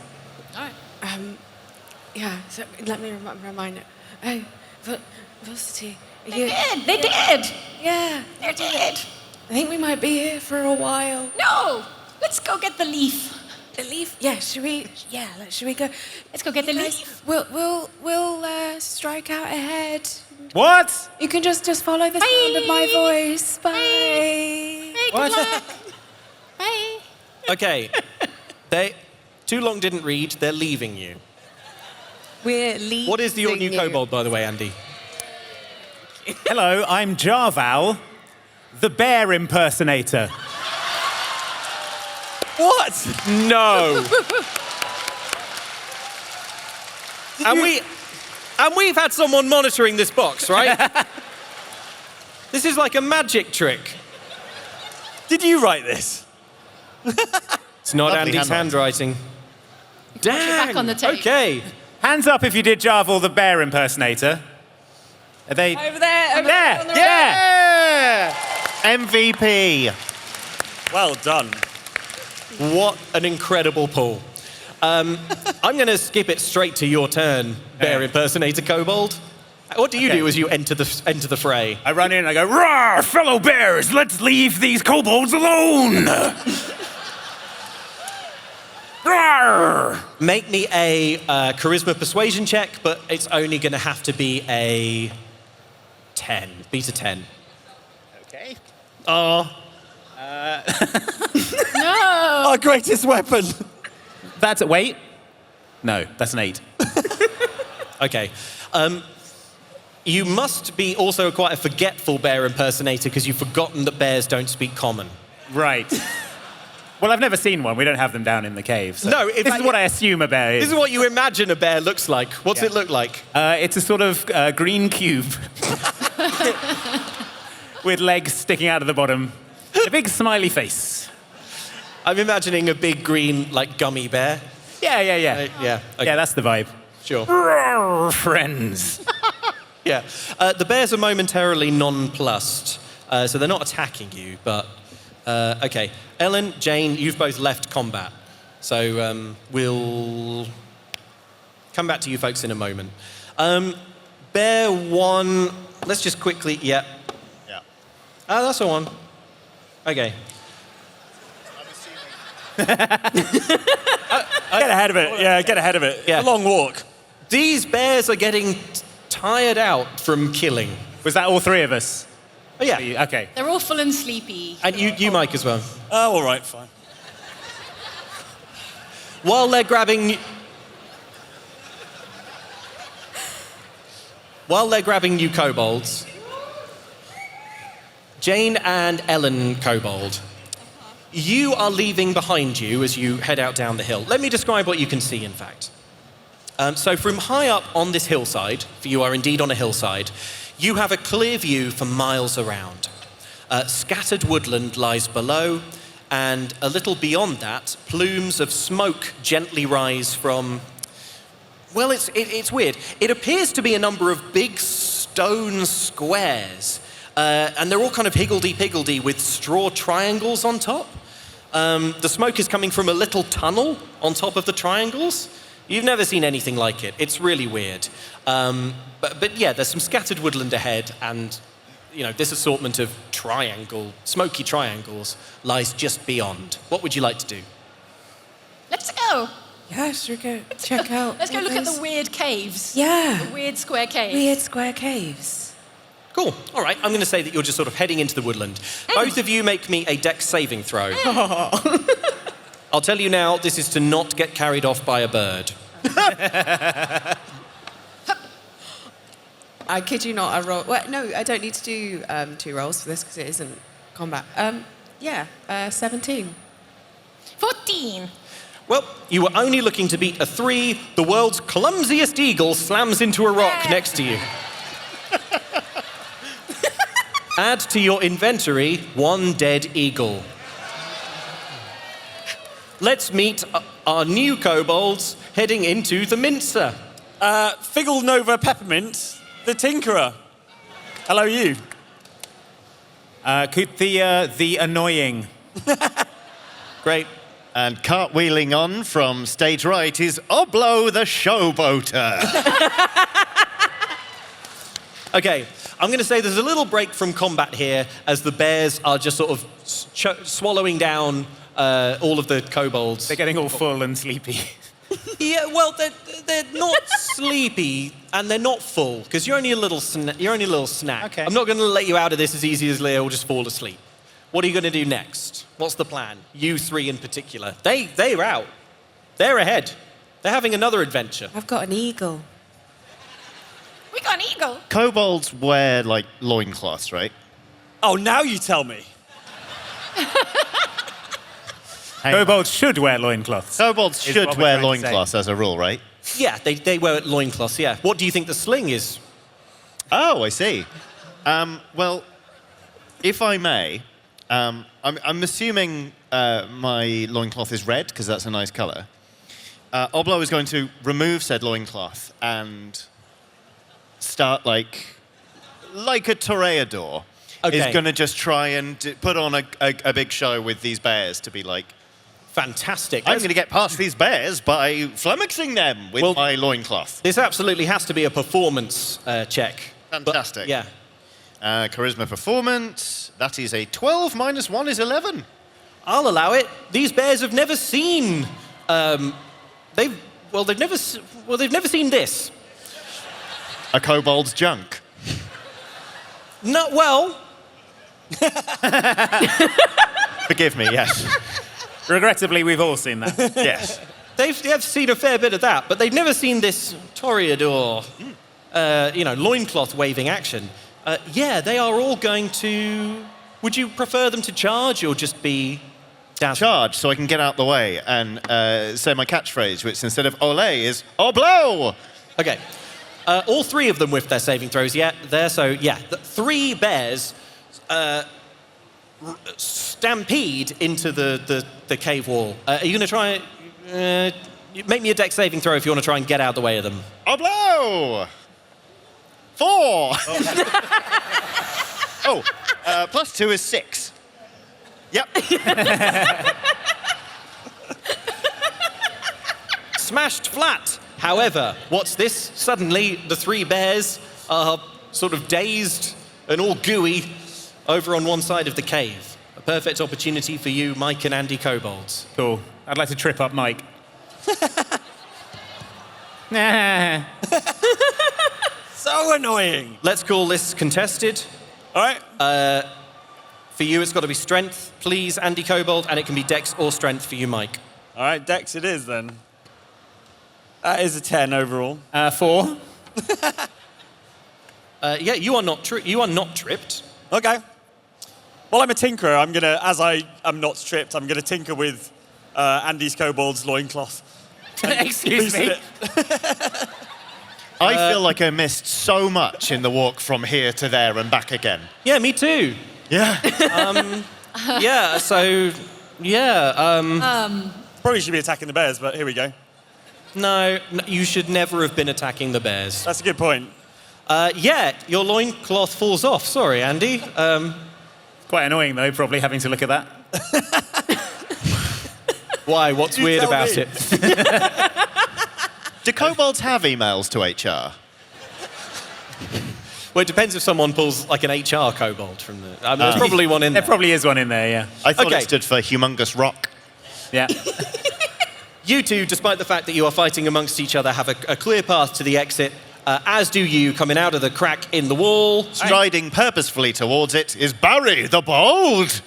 Yeah, so let me remind it. Oh, Velocity. They did. Yeah, They did. I think we might be here for a while. No, let's go get the leaf. The leaf? Yeah, should we go? Let's go get the Guys, leaf. we'll strike out ahead. What? You can just follow the sound of my voice. Bye. Hey, good luck. Bye. Okay. They too long didn't read. They're leaving you. We're leading. What is your new kobold, by the way, Andy? Hello, I'm Jarval, the bear impersonator. What? No. And we've had someone monitoring this box, right? This is like a magic trick. Did you write this? It's not Lovely Andy's handwriting. Dang. back on the tape. Okay. Hands up if you did Jarval, the bear impersonator. Are they... Over there. Over There, on the yeah! MVP. Well done. What an incredible pull. I'm going to skip it straight to your turn, bear impersonator kobold. What do you do as you enter the fray? I run in and I go, "Roar, fellow bears, let's leave these kobolds alone!" Roar! Make me a charisma persuasion check, but it's only going to have to be a 10. Beat a 10. Okay. Oh. No. Our greatest weapon. That's a... Wait. No, that's an 8. Okay. You must be also quite a forgetful bear impersonator because you've forgotten that bears don't speak common. Right. Well, I've never seen one. We don't have them down in the cave. So No, in this fact, is what I assume a bear is. This is what you imagine a bear looks like. What's it look like? It's a sort of green cube with legs sticking out of the bottom, a big smiley face. I'm imagining a big green, like, gummy bear. Yeah. Yeah. Okay. Yeah, that's the vibe. Sure. Roar, friends. Yeah. The bears are momentarily nonplussed, so they're not attacking you, but... okay. Ellen, Jane, you've both left combat. So we'll come back to you folks in a moment. Bear 1... Let's just quickly... Yeah. Yeah. Oh, that's a 1. Okay. Get ahead of it. Yeah, get ahead of it. Yeah. A long walk. These bears are getting tired out from killing. Was that all three of us? Oh, yeah. Okay. They're all full and sleepy. And you Mike, as well. Oh, all right, fine. While they're grabbing new kobolds, Jane and Ellen Kobold, you are leaving behind you as you head out down the hill. Let me describe what you can see, in fact. So from high up on this hillside, for you are indeed on a hillside, you have a clear view for miles around. Scattered woodland lies below, and a little beyond that, plumes of smoke gently rise from... Well, it's weird. It appears to be a number of big stone squares, and they're all kind of higgledy-piggledy with straw triangles on top. The smoke is coming from a little tunnel on top of the triangles. You've never seen anything like it. It's really weird. But yeah, there's some scattered woodland ahead, and this assortment of smoky triangles lies just beyond. What would you like to do? Let's go. Yes, we go check out. Let's go look at the weird caves. Yeah. The weird square caves. Weird square caves. Cool. All right, I'm going to say that you're just sort of heading into the woodland. Both of you make me a dex saving throw. I'll tell you now, this is to not get carried off by a bird. I kid you not, I roll... Well, no, I don't need to do 2 rolls for this because it isn't combat. 17. 14. Well, you were only looking to beat a 3. The world's clumsiest eagle slams into a rock next to you. Add to your inventory 1 dead eagle. Let's meet our new kobolds heading into the mincer. Figgle Nova Peppermint, the Tinkerer. Hello, you. The annoying. Great. And cartwheeling on from stage right is Oblo the Showboater. Okay, I'm going to say there's a little break from combat here as the bears are just sort of swallowing down all of the kobolds. They're getting all full and sleepy. Yeah, well, they're not sleepy and they're not full because you're only a little snack. Okay. I'm not going to let you out of this as easy as they'll just fall asleep. What are you going to do next? What's the plan? You 3 in particular. They're out. They're ahead. They're having another adventure. I've got an eagle. an eagle. Kobolds wear, like, loincloths, right? Oh, now you tell me. Kobolds should wear loincloths. Kobolds is should what we're wear trying to say. loincloths as a rule, right? Yeah, they wear loincloths, yeah. What do you think the sling is? Oh, I see. Well, if I may, I'm assuming my loincloth is red, because that's a nice colour. Oblo is going to remove said loincloth and start like a toreador. Okay. Is going to just try and put on a big show with these bears to be like, Fantastic. I'm going to get past these bears by flummoxing them with Well- my loincloth. This absolutely has to be a performance check. Fantastic. Yeah. Charisma performance, that is a 12 minus 1 is 11. I'll allow it. These bears have never seen. They've never seen this. A kobold's junk. No, well, Forgive me, yes. Regrettably, we've all seen that. Yes. they've seen a fair bit of that, but they've never seen this toreador, loincloth waving action. Yeah, they are all going to. Would you prefer them to charge or just be dazzled? Charge so I can get out the way and say my catchphrase, which instead of ole is oblo. Okay. All three of them with their saving throws, the three bears stampede into the cave wall. Are you going to try... make me a dex saving throw if you want to try and get out of the way of them. Oblo! 4! Plus 2 is 6. Yep. Smashed flat. However, what's this? Suddenly, the three bears are sort of dazed and all gooey over on one side of the cave. A perfect opportunity for you, Mike and Andy Kobolds. Cool. I'd like to trip up Mike. Nah. So annoying. Let's call this contested. All right. For you, it's got to be strength, please, Andy Kobold, and it can be dex or strength for you, Mike. All right, Dex it is then. That is a 10 overall. 4. You are not tripped. Okay. Well, I'm a tinkerer. I'm gonna, as I am not tripped, I'm gonna tinker with Andy's kobold's loincloth. Excuse me. I feel like I missed so much in the walk from here to there and back again. Yeah, me too. Yeah. Probably should be attacking the bears, but here we go. No, you should never have been attacking the bears. That's a good point. Your loincloth falls off. Sorry, Andy. Quite annoying, though, probably having to look at that. Why? What's You weird tell about me. it? Do kobolds have emails to HR? Well, it depends if someone pulls like an HR kobold from the... there's probably one in There there. probably is one in there, yeah. I thought Okay. it stood for humongous rock. Yeah. You two, despite the fact that you are fighting amongst each other, have a clear path to the exit, as do you, coming out of the crack in the wall. Striding purposefully towards it is Barry the Bold.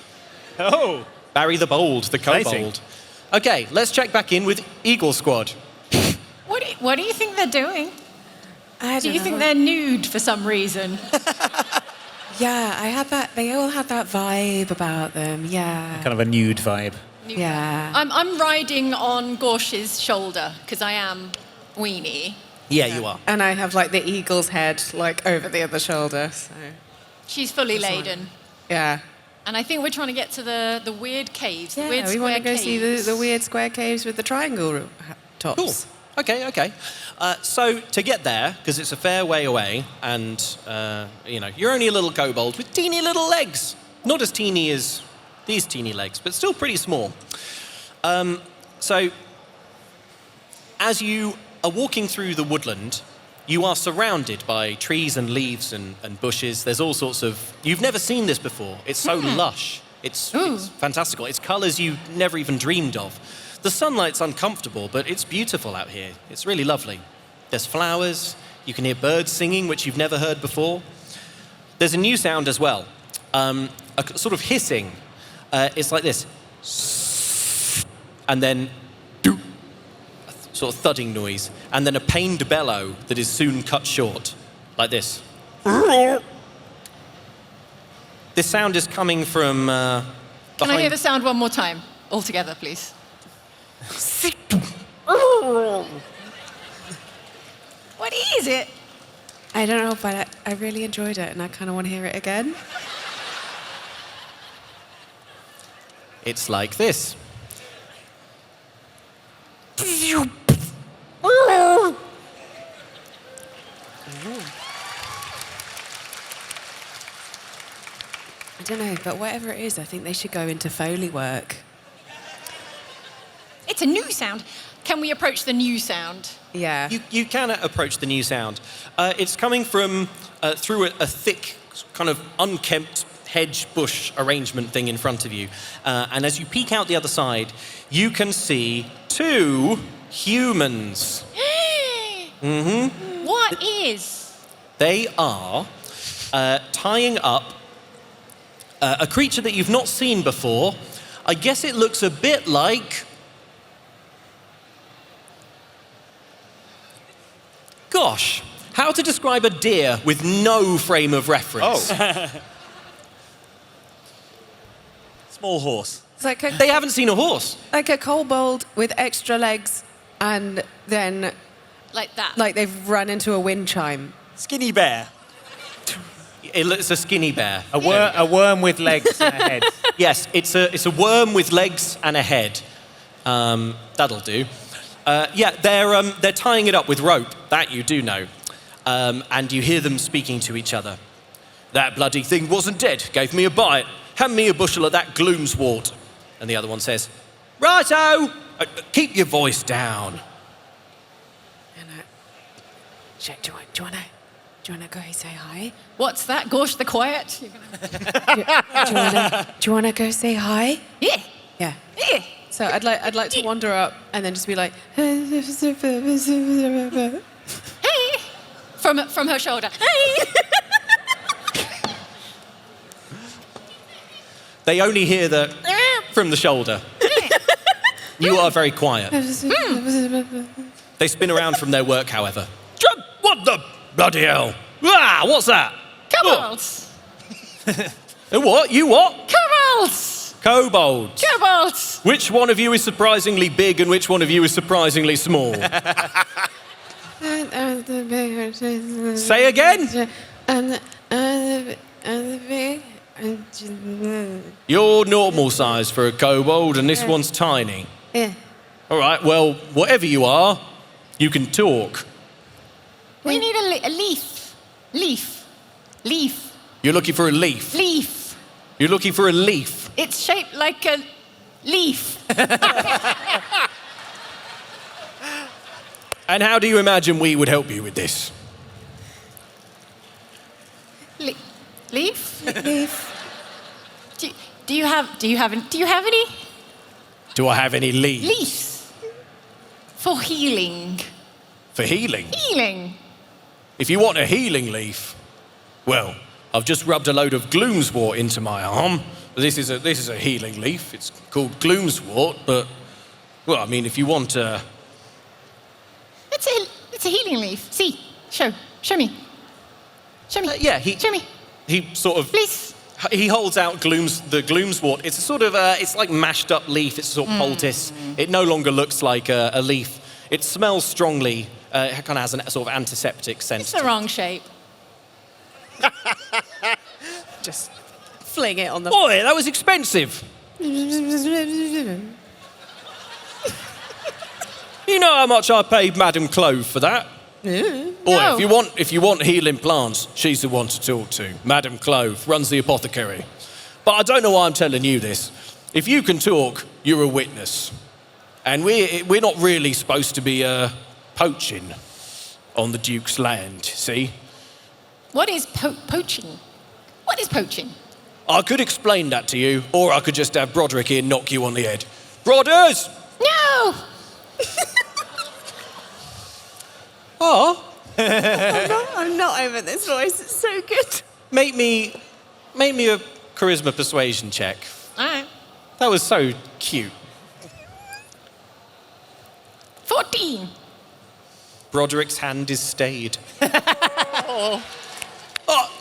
Oh. Barry the Bold, the Exciting. kobold. Okay, let's check back in with Eagle Squad. What do you think they're doing? I Do don't you know. think they're nude for some reason? Yeah, I had that. They all had that vibe about them. Yeah. Kind of a nude vibe. Yeah. I'm riding on Gorsh's shoulder because I am weenie. Yeah, you are. And I have like the eagle's head like over the other shoulder. So She's fully That's laden. yeah. And I think we're trying to get to the weird caves, the Yeah, weird we want to square go see caves. the weird square caves with the triangle tops. Cool. Okay. So to get there, because it's a fair way away, and you're only a little kobold with teeny little legs. Not as teeny as these teeny legs, but still pretty small. So as you are walking through the woodland, you are surrounded by trees and leaves and bushes. There's all sorts of... You've never seen this before. It's so lush. It's fantastical. It's colours you never even dreamed of. The sunlight's uncomfortable, but it's beautiful out here. It's really lovely. There's flowers. You can hear birds singing, which you've never heard before. There's a new sound as well, a sort of hissing. It's like this. And then a sort of thudding noise. And then a pained bellow that is soon cut short. like this. This sound is coming from Can I hear the sound one more time, all together, please? What is it? I don't know, but I really enjoyed it, and I kind of want to hear it again. It's like this. I don't know, but whatever it is, I think they should go into Foley work. It's a new sound. Can we approach the new sound? Yeah. You can approach the new sound. It's coming from through a thick, kind of unkempt hedge bush arrangement thing in front of you. And as you peek out the other side, you can see 2 humans. What is? They are tying up a creature that you've not seen before. I guess it looks a bit like... Gosh, how to describe a deer with no frame of reference? Oh. Small horse. It's like a, They haven't seen a horse. like a kobold with extra legs, and then Like that. like they've run into a wind chime. Skinny bear. It's a skinny bear. A worm with legs and a head. Yes, it's a worm with legs and a head. That'll do. Yeah, they're tying it up with rope. That you do know. And you hear them speaking to each other. That bloody thing wasn't dead. Gave me a bite. Hand me a bushel of that gloomswort. And the other one says, righto! Keep your voice down. And do you want to go say hi? What's that? Gosh, the quiet? Do you want to go say hi? Yeah. Yeah. Yeah. So I'd like to wander up and then just be like, Hey. From her shoulder. Hey. They only hear the from the shoulder. You are very quiet. They spin around from their work, however. What the bloody hell? Ah, what's that? Kobolds. What? You what? Kobolds. Kobolds. Kobolds. Which one of you is surprisingly big and which one of you is surprisingly small? Say again? You're normal size for a kobold and this one's tiny. Yeah. All right, well, whatever you are, you can talk. We need a leaf. Leaf. Leaf. You're looking for a leaf. Leaf. You're looking for a leaf. It's shaped like a leaf. And how do you imagine we would help you with this? Leaf? Leaf. Do you have any Do I have any leaves? leaves for healing? For healing? Healing. If you want a healing leaf, well, I've just rubbed a load of gloomswort into my arm. This is a healing leaf. It's called gloomswort, but well, I mean, if you want a... It's a healing leaf. See, show me. Show me. yeah, Show me, he sort of... please. He holds out the gloomswort. It's a sort of, it's like mashed up leaf. It's a sort of poultice. It no longer looks like a leaf. It smells strongly. It kind of has a sort of antiseptic scent. It's the wrong shape. Just fling it on the... Boy, that was expensive. You know how much I paid Madame Clove for that? Boy, No. if you want healing plants, she's the one to talk to. Madame Clove runs the apothecary. But I don't know why I'm telling you this. If you can talk, you're a witness. And we're not really supposed to be poaching on the Duke's land, see? What is poaching? What is poaching? I could explain that to you, or I could just have Broderick here knock you on the head. Brodders! No. Oh, I'm not over this voice. It's so good. make me a charisma persuasion check. All right. That was so cute. 14. Broderick's hand is stayed. Oh,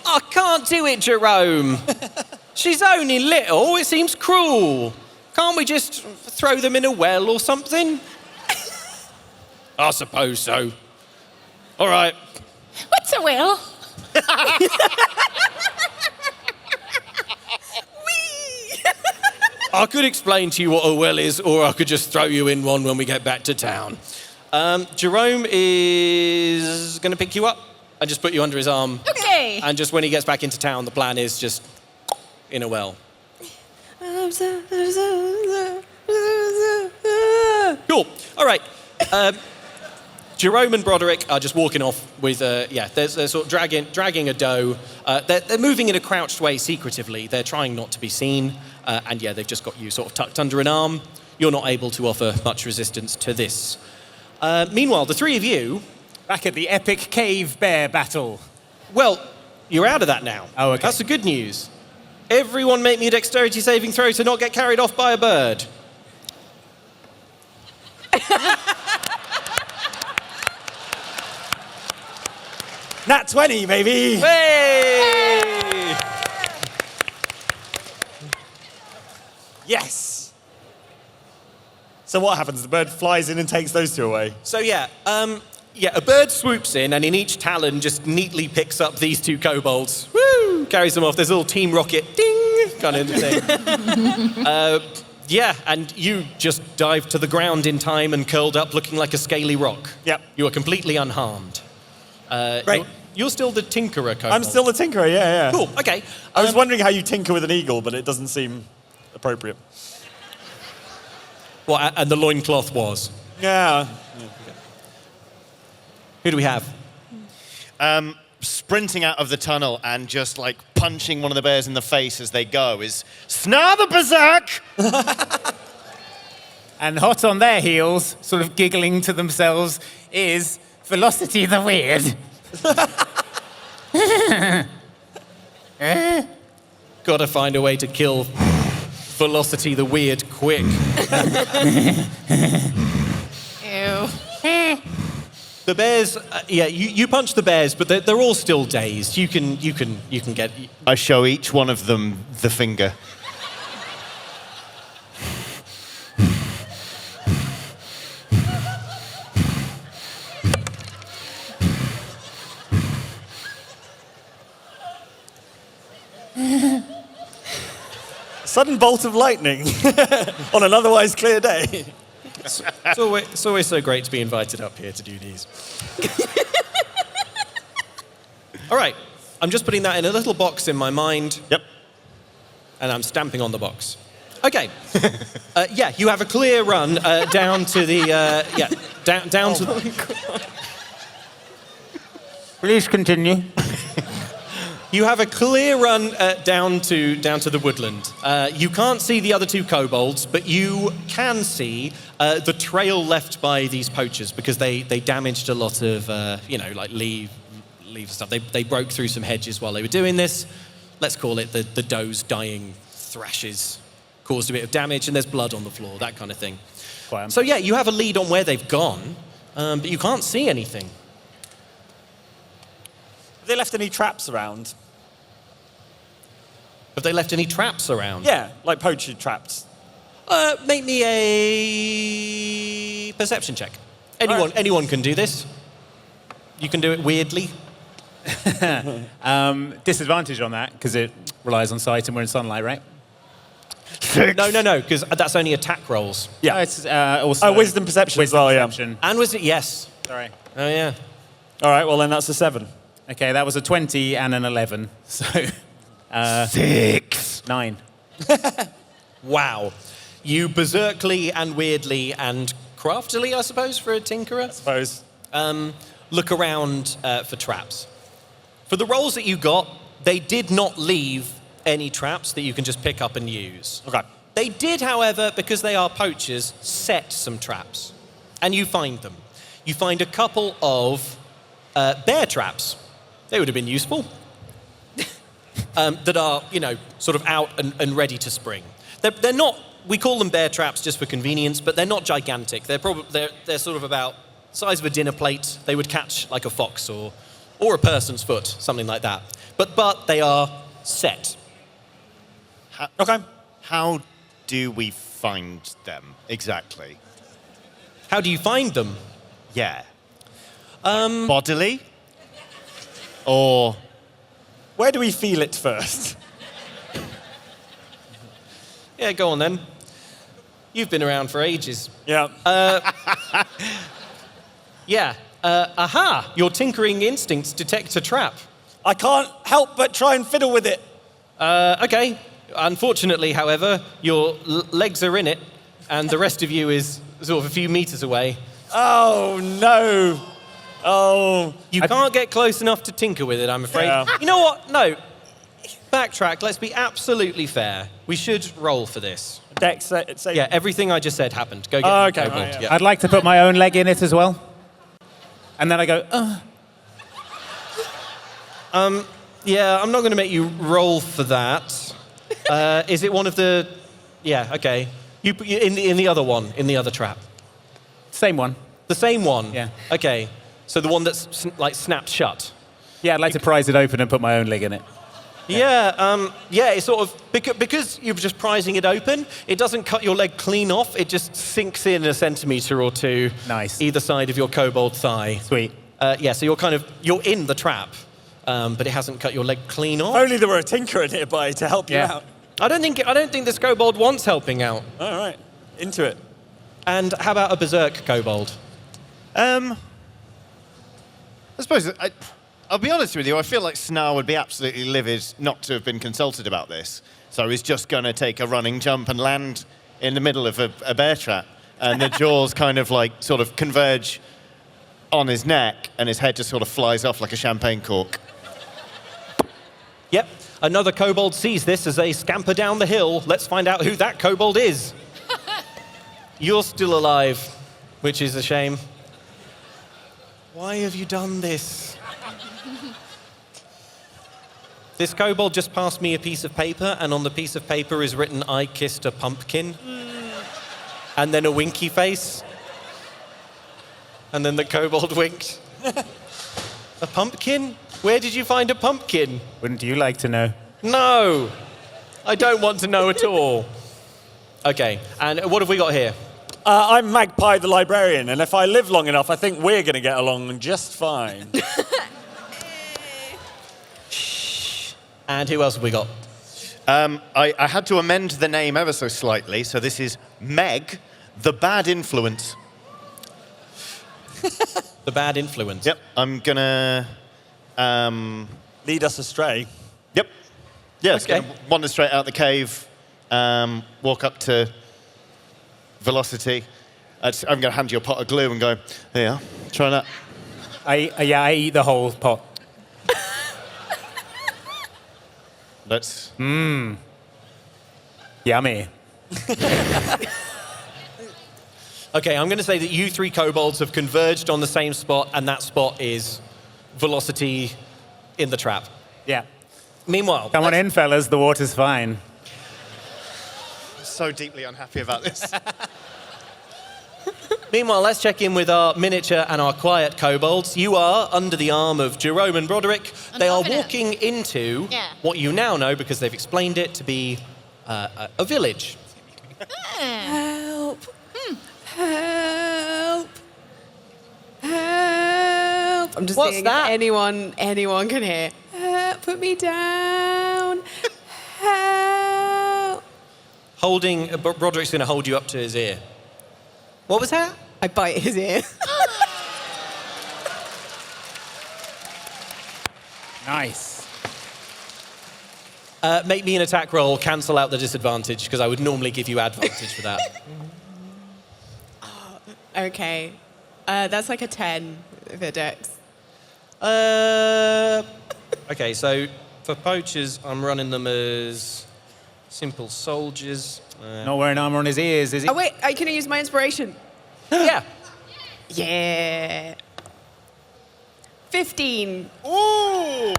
I can't do it, Jerome. She's only little. It seems cruel. Can't we just throw them in a well or something? I suppose so. All right. What's a will? I could explain to you what a well is, or I could just throw you in one when we get back to town. Jerome is going to pick you up and just put you under his arm. Okay. And just when he gets back into town, the plan is just in a well. Cool. All right. Jerome and Broderick are just walking off with, they're sort of dragging a doe. They're moving in a crouched way secretively. They're trying not to be seen. And yeah, they've just got you sort of tucked under an arm. You're not able to offer much resistance to this. Meanwhile, the three of you... Back at the epic cave bear battle. Well, you're out of that now. Oh, okay. That's the good news. Everyone make me a dexterity saving throw to not get carried off by a bird. Nat 20, baby! Hey! Yes! So what happens? The bird flies in and takes those two away? So a bird swoops in and in each talon just neatly picks up these two kobolds. Woo! Carries them off. There's a little Team Rocket, ding, kind of thing. And you just dived to the ground in time and curled up looking like a scaly rock. Yep. You are completely unharmed. Great. You're still the Tinkerer kobold. I'm still the Tinkerer, yeah. Cool, okay. I was wondering how you tinker with an eagle, but it doesn't seem appropriate. And the loincloth was? Yeah. Who do we have? Sprinting out of the tunnel and just like punching one of the bears in the face as they go is Snarberberserk! And hot on their heels, sort of giggling to themselves, is Velocity the Weird. Gotta find a way to kill Velocity the Weird quick. Ew. The bears, you punch the bears, but they're all still dazed. You can get. I show each one of them the finger. Sudden bolt of lightning on an otherwise clear day. It's always so great to be invited up here to do these. All right, I'm just putting that in a little box in my mind. Yep. And I'm stamping on the box. Okay. You have a clear run down to the down to. God. Please continue. You have a clear run down to the woodland. You can't see the other two kobolds, but you can see the trail left by these poachers because they damaged a lot of leaves and stuff. They broke through some hedges while they were doing this. Let's call it the doe's dying thrashes caused a bit of damage, and there's blood on the floor, that kind of thing. So you have a lead on where they've gone, but you can't see anything. Have they left any traps around? Have they left any traps around? Yeah, like poacher traps. Make me a perception check. Anyone can do this. You can do it weirdly. Disadvantage on that, because it relies on sight and we're in sunlight, right? 6. No, because that's only attack rolls. Yeah. It's also wisdom perception as well, perception. And was it? Yes. Sorry. Oh, yeah. All right, well then that's a 7. Okay, that was a 20 and an 11. So 6. 9. Wow. You berserkly and weirdly and craftily, I suppose, for a tinkerer, Suppose. look around for traps. For the rolls that you got, they did not leave any traps that you can just pick up and use. Okay. They did, however, because they are poachers, set some traps. And you find them. You find a couple of bear traps. They would have been useful. That are, sort of out and ready to spring. They're not, we call them bear traps just for convenience, but they're not gigantic. They're sort of about the size of a dinner plate. They would catch like a fox or or a person's foot, something like that. But they are set. Okay. How do we find them exactly? How do you find them? Yeah. Bodily? Or Where do we feel it first? Yeah, go on then. You've been around for ages. Yeah. Yeah. Aha! Your tinkering instincts detect a trap. I can't help but try and fiddle with it. Okay. Unfortunately, however, your legs are in it, and the rest of you is sort of a few meters away. Oh, no. Oh. You can't get close enough to tinker with it, I'm afraid. Yeah. You know what? No. Backtrack. Let's be absolutely fair. We should roll for this. Dex, say. Yeah, everything I just said happened. Go get Oh, the okay, kobold. right, yeah. I'd like to put my own leg in it as well. And then I go, Yeah, I'm not going to make you roll for that. Is it one of the... Yeah, okay. You in the other one, in the other trap. same one. The same one? Yeah. Okay. So the one that's like snapped shut. Yeah, I'd like to prise it open and put my own leg in it. Yeah, it's sort of... Because you're just prizing it open, it doesn't cut your leg clean off. It just sinks in a centimetre or two. Nice. Either side of your kobold thigh. Sweet. Yeah, so you're in the trap, but it hasn't cut your leg clean off. Only there were a tinkerer nearby to help you Yeah. out. I don't think this kobold wants helping out. All right. Into it. And how about a berserk kobold? I suppose I'll be honest with you. I feel like Snar would be absolutely livid not to have been consulted about this. So he's just going to take a running jump and land in the middle of a bear trap, and the jaws kind of like sort of converge on his neck, and his head just sort of flies off like a champagne cork. Yep. Another kobold sees this as they scamper down the hill. Let's find out who that kobold is. You're still alive, which is a shame. Why have you done this? This kobold just passed me a piece of paper, and on the piece of paper is written, "I kissed a pumpkin." And then a winky face. And then the kobold winked. A pumpkin? Where did you find a pumpkin? Wouldn't you like to know? No, I don't want to know at all. Okay, and what have we got here? I'm Magpie the librarian, and if I live long enough, I think we're going to get along just fine. And who else have we got? I had to amend the name ever so slightly, so this is Meg, the bad influence. The bad influence. Yep, I'm gonna Lead us astray. Yep. Yeah, it's Okay. gonna wander straight out the cave, walk up to Velocity. I'm going to hand you a pot of glue and go, there you are, try that. I eat the whole pot. Let's... Yummy. Okay, I'm going to say that you three kobolds have converged on the same spot, and that spot is Velocity in the trap. Yeah. Meanwhile, Come on in, fellas. The water's fine. So deeply unhappy about this. Meanwhile, let's check in with our miniature and our quiet kobolds. You are under the arm of Jerome and Broderick. They are confident. walking into Yeah. what you now know, because they've explained it, to be a village. Help. Help. Help. I'm just What's seeing that? if anyone can hear. Help. Put me down. Help. Broderick's going to hold you up to his ear. What was that? I bite his ear. Nice. Make me an attack roll, cancel out the disadvantage, because I would normally give you advantage for that. Okay. That's like a 10 for Dex. Okay, so for poachers, I'm running them as simple soldiers. Not wearing armor on his ears, is he? Oh, wait. Can I use my inspiration? Yeah. Yeah. 15. Ooh!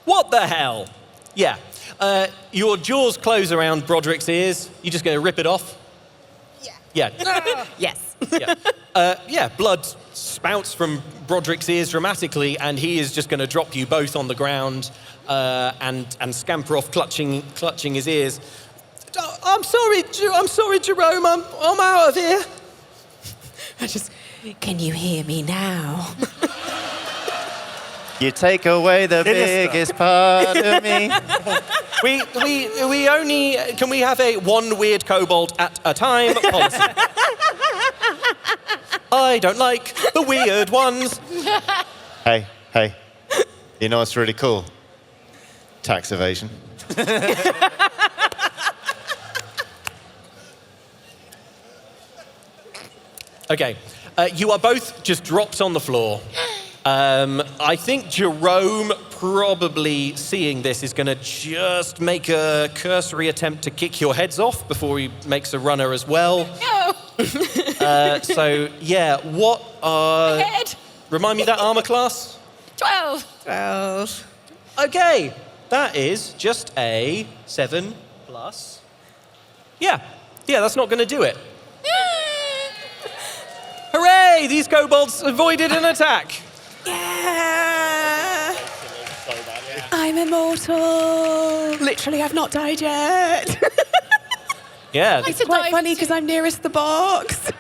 What the hell? Yeah. Your jaws close around Broderick's ears. You just going to rip it off? Yeah. Yeah. Yes. Yeah. Yeah, blood spouts from Broderick's ears dramatically, and he is just going to drop you both on the ground and scamper off, clutching his ears. I'm sorry, Jerome. I'm out of here. Can you hear me now? You take away the biggest part of me. We only can we have a one weird kobold at a time policy. I don't like the weird ones. Hey. You know what's really cool? Tax evasion. Okay, you are both just dropped on the floor. I think Jerome, probably seeing this, is going to just make a cursory attempt to kick your heads off before he makes a runner as well. No. So, yeah, what are... Head. Remind me that armor class? 12. 12. Okay, that is just a 7 plus... Yeah, that's not going to do it. Hooray! These kobolds avoided an attack. Yeah! I'm immortal. Literally, I've not died yet. Yeah. It's quite funny because I'm nearest the box.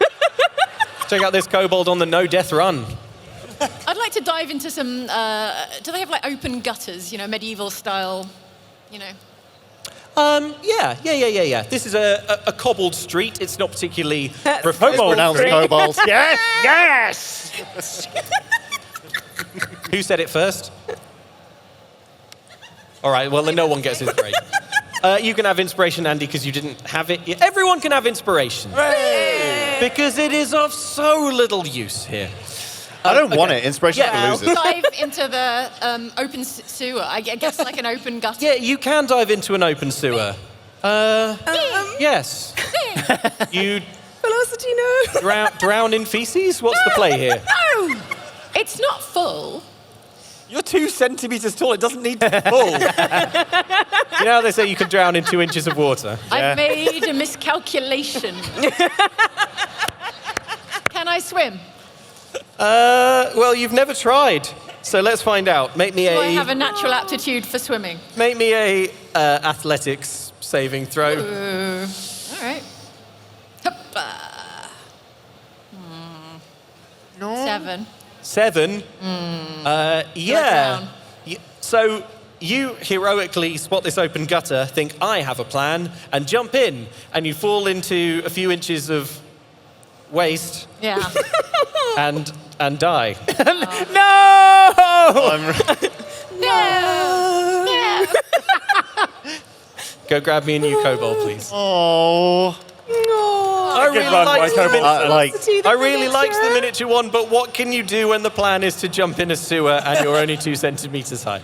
Check out this kobold on the no-death run. I'd like to dive into some. Do they have like open gutters? You know, medieval style. You know. Yeah. This is a cobbled street. It's not particularly Pronounced kobold. Yes! Who said it first? All right, well, then no one gets inspiration. You can have inspiration, Andy, because you didn't have it yet. Everyone can have inspiration. Hooray! Because it is of so little use here. I don't want it. Inspiration for losers. Dive into the open sewer. I guess like an open gutter. Yeah, you can dive into an open sewer. Yes. You Velocity, no. drown in feces? What's the play here? No! It's not full. You're 2 centimeters tall. It doesn't need to be full. You know how they say you can drown in 2 inches of water? I've made a miscalculation. Can I swim? Well, you've never tried, so let's find out. Make me Do I have a natural aptitude for swimming? Make me a athletics saving throw. All right. Hoppa. No. 7. 7. Yeah. Down. So you heroically spot this open gutter, think I have a plan, and jump in, and you fall into a few inches of waste Yeah. and die. No. Yeah. Go grab me a new kobold, please. Oh. I really liked the Like, I really liked the miniature one, but what can you do when the plan is to jump in a sewer and you're only 2 centimeters high?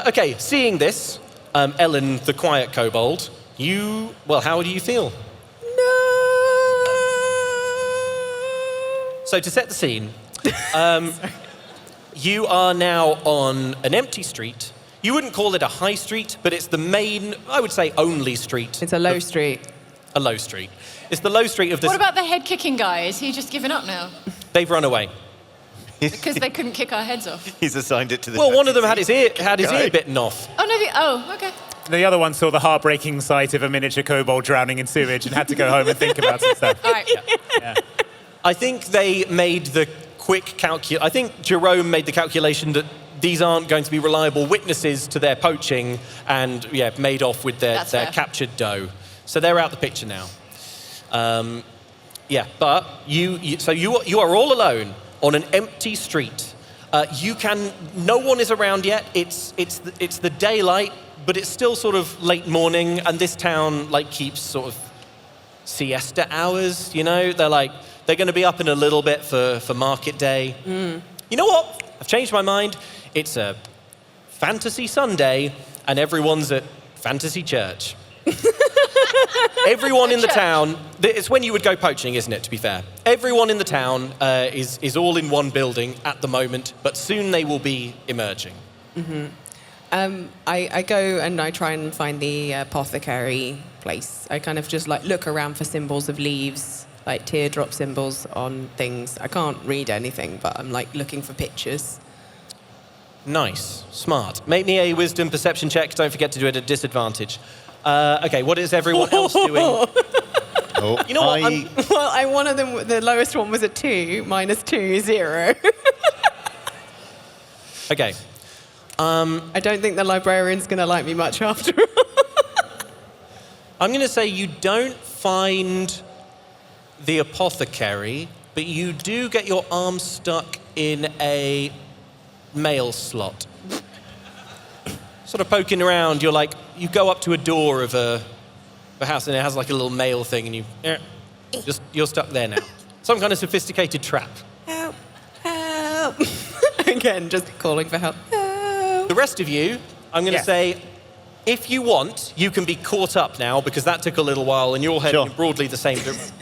Okay, seeing this, Ellen, the quiet kobold, how do you feel? So to set the scene, you are now on an empty street. You wouldn't call it a high street, but it's the main, I would say, only street. It's a low street. A low street. It's the low street of this. What about the head kicking guy? Is he just given up now? They've run away. Because they couldn't kick our heads off. he's assigned it to the... Well, one of them had his ear bitten off. Oh, no. Okay. The other one saw the heartbreaking sight of a miniature kobold drowning in sewage and had to go home and think about some stuff. All right. Yeah. I think they made the quick I think Jerome made the calculation that these aren't going to be reliable witnesses to their poaching and, made off with their That's fair. captured doe. So they're out the picture now. But you are all alone on an empty street. No one is around yet. It's the daylight, but it's still sort of late morning, and this town keeps sort of siesta hours. You know, they're going to be up in a little bit for market day. You know what? I've changed my mind. It's a fantasy Sunday, and everyone's at fantasy church. Everyone in the town, it's when you would go poaching, isn't it, to be fair? Everyone in the town is all in one building at the moment, but soon they will be emerging. I go and I try and find the apothecary place. I kind of just look around for symbols of leaves like teardrop symbols on things. I can't read anything, but I'm like looking for pictures. Nice. Smart. Make me a wisdom perception check. Don't forget to do it at disadvantage. Okay, what is everyone else doing? Oh, You know what? One of them, the lowest one was a 2, -2, 0. Okay. I don't think the librarian's going to like me much after all. I'm going to say you don't find the apothecary, but you do get your arm stuck in a mail slot. Sort of poking around, you go up to a door of a house and it has like a little mail thing and you're stuck there now. Some kind of sophisticated trap. Help, help. Again, just calling for help. Help. The rest of you, I'm going to say, if you want, you can be caught up now because that took a little while and you're all heading in broadly the same direction.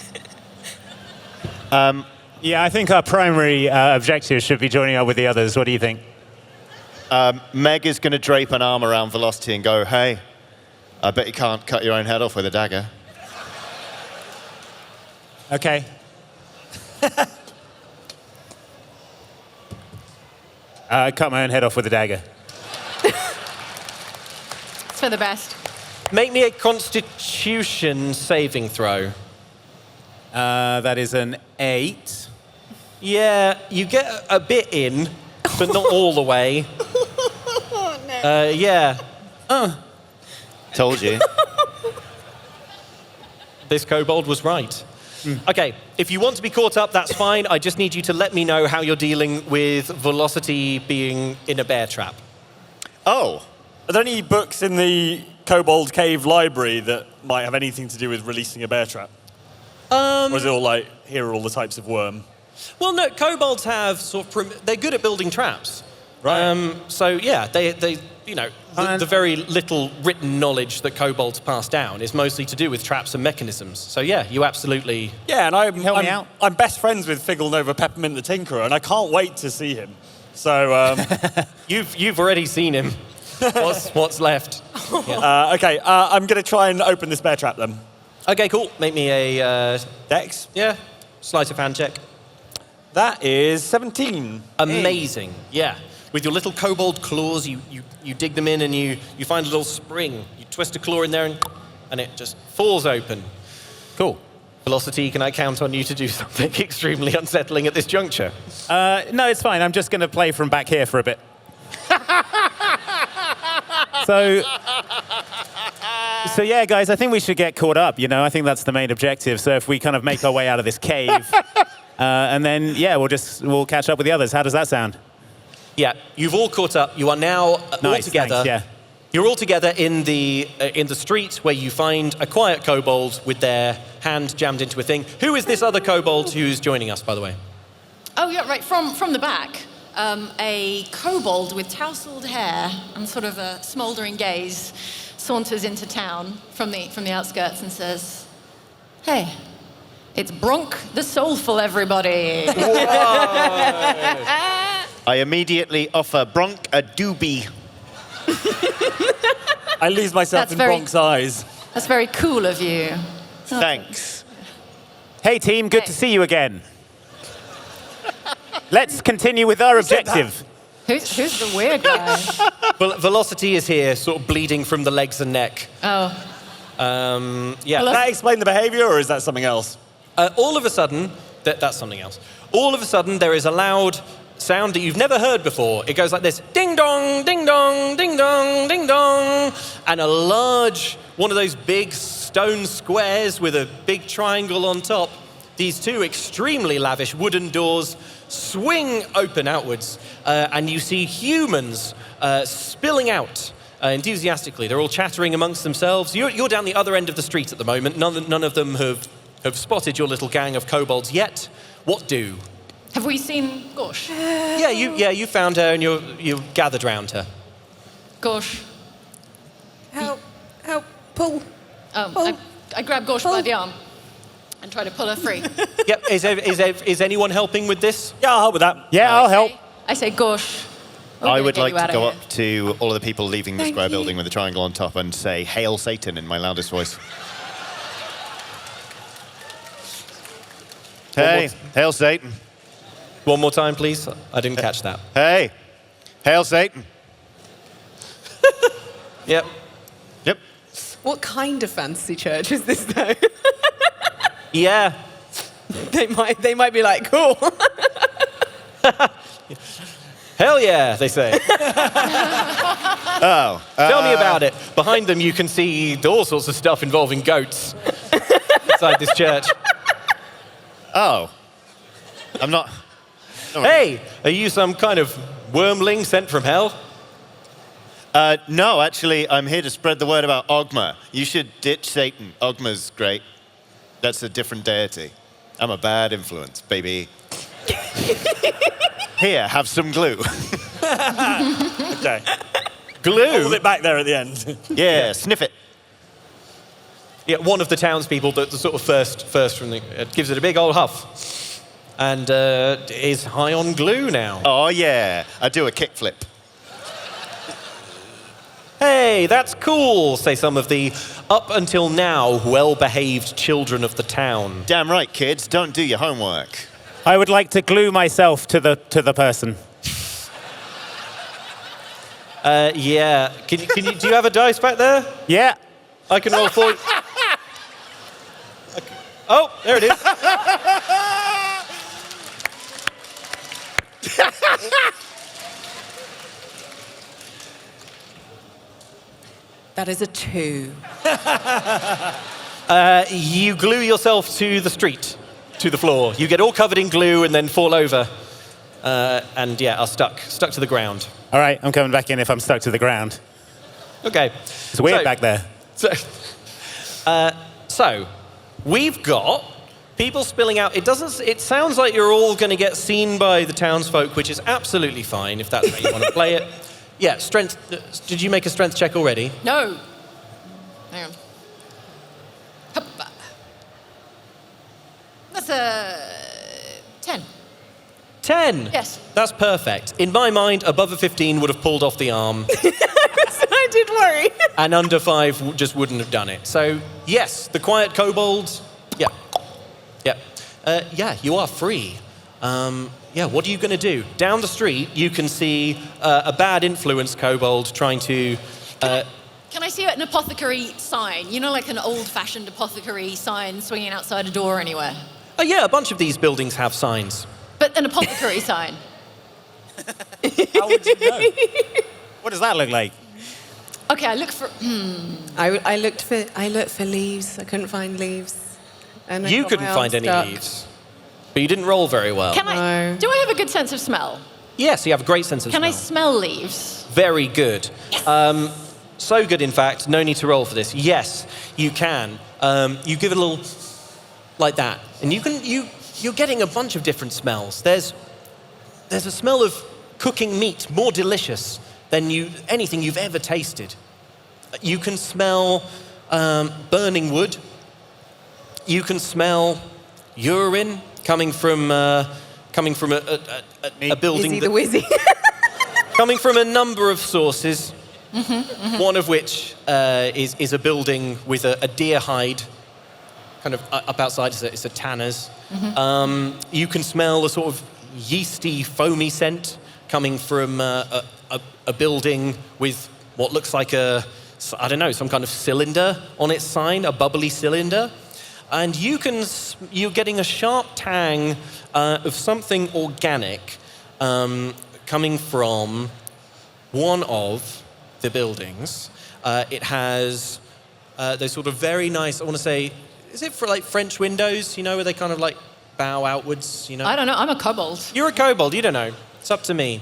Yeah, I think our primary objective should be joining up with the others. What do you think? Meg is going to drape an arm around Velocity and go, hey, I bet you can't cut your own head off with a dagger. Okay. I cut my own head off with a dagger. It's for the best. Make me a Constitution saving throw. That is an 8. Yeah, you get a bit in, but not all the way. Yeah. Told you. This kobold was right. Okay, if you want to be caught up, that's fine. I just need you to let me know how you're dealing with Velocity being in a bear trap. Oh. Are there any books in the Kobold Cave library that might have anything to do with releasing a bear trap? Or is it all like, here are all the types of worm? Well, no, kobolds have they're good at building traps. Right. So yeah, they the very little written knowledge that kobolds pass down is mostly to do with traps and mechanisms. So yeah, you absolutely. Yeah, and Help me out. I'm best friends with Figgle Nova Peppermint the Tinkerer, and I can't wait to see him. So You've already seen him. What's left? Yeah. okay, I'm going to try and open this bear trap then. Okay, cool. Make me a Dex. sleight of hand check. That is 17. Amazing. Yeah. With your little kobold claws, you dig them in and you find a little spring. You twist a claw in there and it just falls open. Cool. Velocity, can I count on you to do something extremely unsettling at this juncture? No, it's fine. I'm just going to play from back here for a bit. So yeah, guys, I think we should get caught up. I think that's the main objective. So if we kind of make our way out of this cave, and then we'll catch up with the others. How does that sound? Yeah, you've all caught up. You are now all together. Thanks, yeah. You're all together in the street where you find a quiet kobold with their hand jammed into a thing. Who is this other kobold who's joining us, by the way? Oh, yeah, right, from the back. A kobold with tousled hair and sort of a smouldering gaze saunters into town from the outskirts and says, "Hey, it's Bronk the Soulful, everybody." I immediately offer Bronk a doobie. I lose myself in Bronk's eyes. That's very cool of you. Thanks. Hey, team, good to see you again. Let's continue with our objective. Who's the weird guy? Velocity is here, sort of bleeding from the legs and neck. Oh. Yeah. Does that explain the behavior, or is that something else? All of a sudden, that's something else. All of a sudden, there is a loud sound that you've never heard before. It goes like this: ding dong, ding dong, ding dong, ding dong, and a large one of those big stone squares with a big triangle on top. These two extremely lavish wooden doors swing open outwards, and you see humans spilling out enthusiastically. They're all chattering amongst themselves. You're down the other end of the street at the moment. None of them have spotted your little gang of kobolds yet. What do? Have we seen Gosh? Yeah, you found her and you gathered round her. Gosh. Help, pull. I grab Gosh by the arm and try to pull her free. Yep. Is anyone helping with this? Yeah, I'll help with that. Yeah, I'll help. I say, Gosh. I would like to go up to all of the people leaving the square building with the triangle on top and say, "Hail Satan," in my loudest voice. Hey, hail Satan. One more time, please. I didn't catch that. Hey, hail Satan. Yep. Yep. What kind of fancy church is this, though? Yeah. they might be like, cool. Hell yeah, they say. Oh. Tell me about it. Behind them, you can see all sorts of stuff involving goats inside this church. Oh. I'm not... Hey, are you some kind of wormling sent from hell? No, actually, I'm here to spread the word about Ogma. You should ditch Satan. Ogma's great. That's a different deity. I'm a bad influence, baby. Here, have some glue. Okay. Glue? Hold it back there at the end. Yeah, sniff it. Yeah, one of the townspeople, the sort of first from the... gives it a big old huff. And is high on glue now. Oh, yeah. I do a kickflip. Hey, that's cool, say some of the up until now well-behaved children of the town. Damn right, kids. Don't do your homework. I would like to glue myself to the person. Yeah. Can you, do you have a dice back there? Yeah. I can roll for you. Oh, there it is. That is a 2. You glue yourself to the street, to the floor. You get all covered in glue and then fall over. And yeah, are stuck to the ground. All right, I'm coming back in if I'm stuck to the ground. Okay. It's weird back there. So, we've got people spilling out. It sounds like you're all going to get seen by the townsfolk, which is absolutely fine if that's how you want to play it. Yeah, strength. Did you make a strength check already? No. Hang on. Hoppa. That's a 10. 10? Yes. That's perfect. In my mind, above a 15 would have pulled off the arm. I did worry. And under 5 just wouldn't have done it. So, yes, the quiet kobolds, yeah. Yeah, you are free. Yeah, what are you going to do? Down the street, you can see a bad influence kobold trying to... Can I see an apothecary sign? You know, like an old-fashioned apothecary sign swinging outside a door anywhere? Oh, yeah, a bunch of these buildings have signs. But an apothecary sign. How would you know? What does that look like? Okay, I look for... I looked for leaves. I couldn't find leaves. And I You got couldn't my find arm any stuck. leaves. But you didn't roll very well. Can I... No. Do I have a good sense of smell? Yes, you have a great sense of Can I smell. smell leaves? Very good. So good, in fact, no need to roll for this. Yes, you can. You give it a little like that, and you're getting a bunch of different smells. There's a smell of cooking meat more delicious than anything you've ever tasted. You can smell burning wood. You can smell urine coming from a building. Izzy the Wizzy. Coming from a number of sources, one of which is a building with a deer hide, kind of up outside. It's a tanner's. You can smell a sort of yeasty, foamy scent coming from a building with what looks like some kind of cylinder on its sign, a bubbly cylinder. And you're getting a sharp tang of something organic coming from one of the buildings. It has those sort of very nice, I want to say, is it for like French windows, you know, where they kind of like bow outwards, you know? I don't know. I'm a kobold. You're a kobold, you don't know. It's up to me.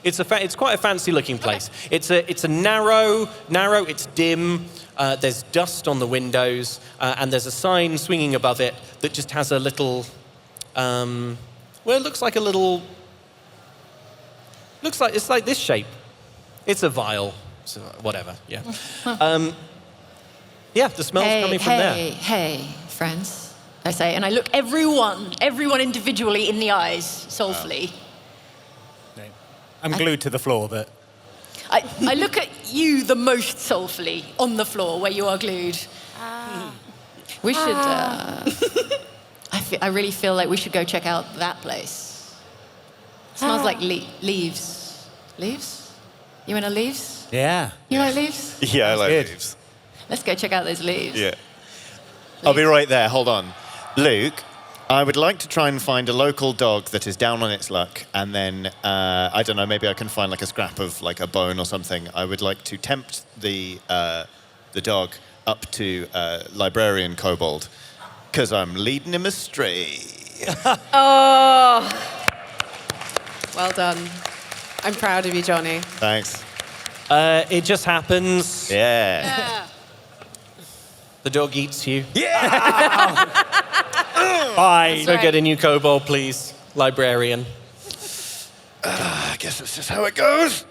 It's quite a fancy looking place. It's a narrow, it's dim, there's dust on the windows, and there's a sign swinging above it that just has a little, it looks like it's like this shape. It's a vial, so whatever, yeah. Yeah, the smell's coming from there. Hey, friends, I say, and I look everyone individually in the eyes, soulfully. I'm glued to the floor, but... I look at you the most soulfully on the floor where you are glued. We should... I I really feel like we should go check out that place. Smells like leaves. Leaves? You into leaves? Yeah. You like leaves? Yeah, I like good. leaves. Let's go check out those leaves. Yeah. I'll be right there. Hold on. Luke, I would like to try and find a local dog that is down on its luck, and then, I don't know, maybe I can find like a scrap of like a bone or something. I would like to tempt the dog up to librarian Kobold, because I'm leading him astray. Oh. Well done. I'm proud of you, Johnny. Thanks. It just happens. Yeah. The dog eats you. Fine. Go get a new kobold, please, librarian. I guess that's just how it goes.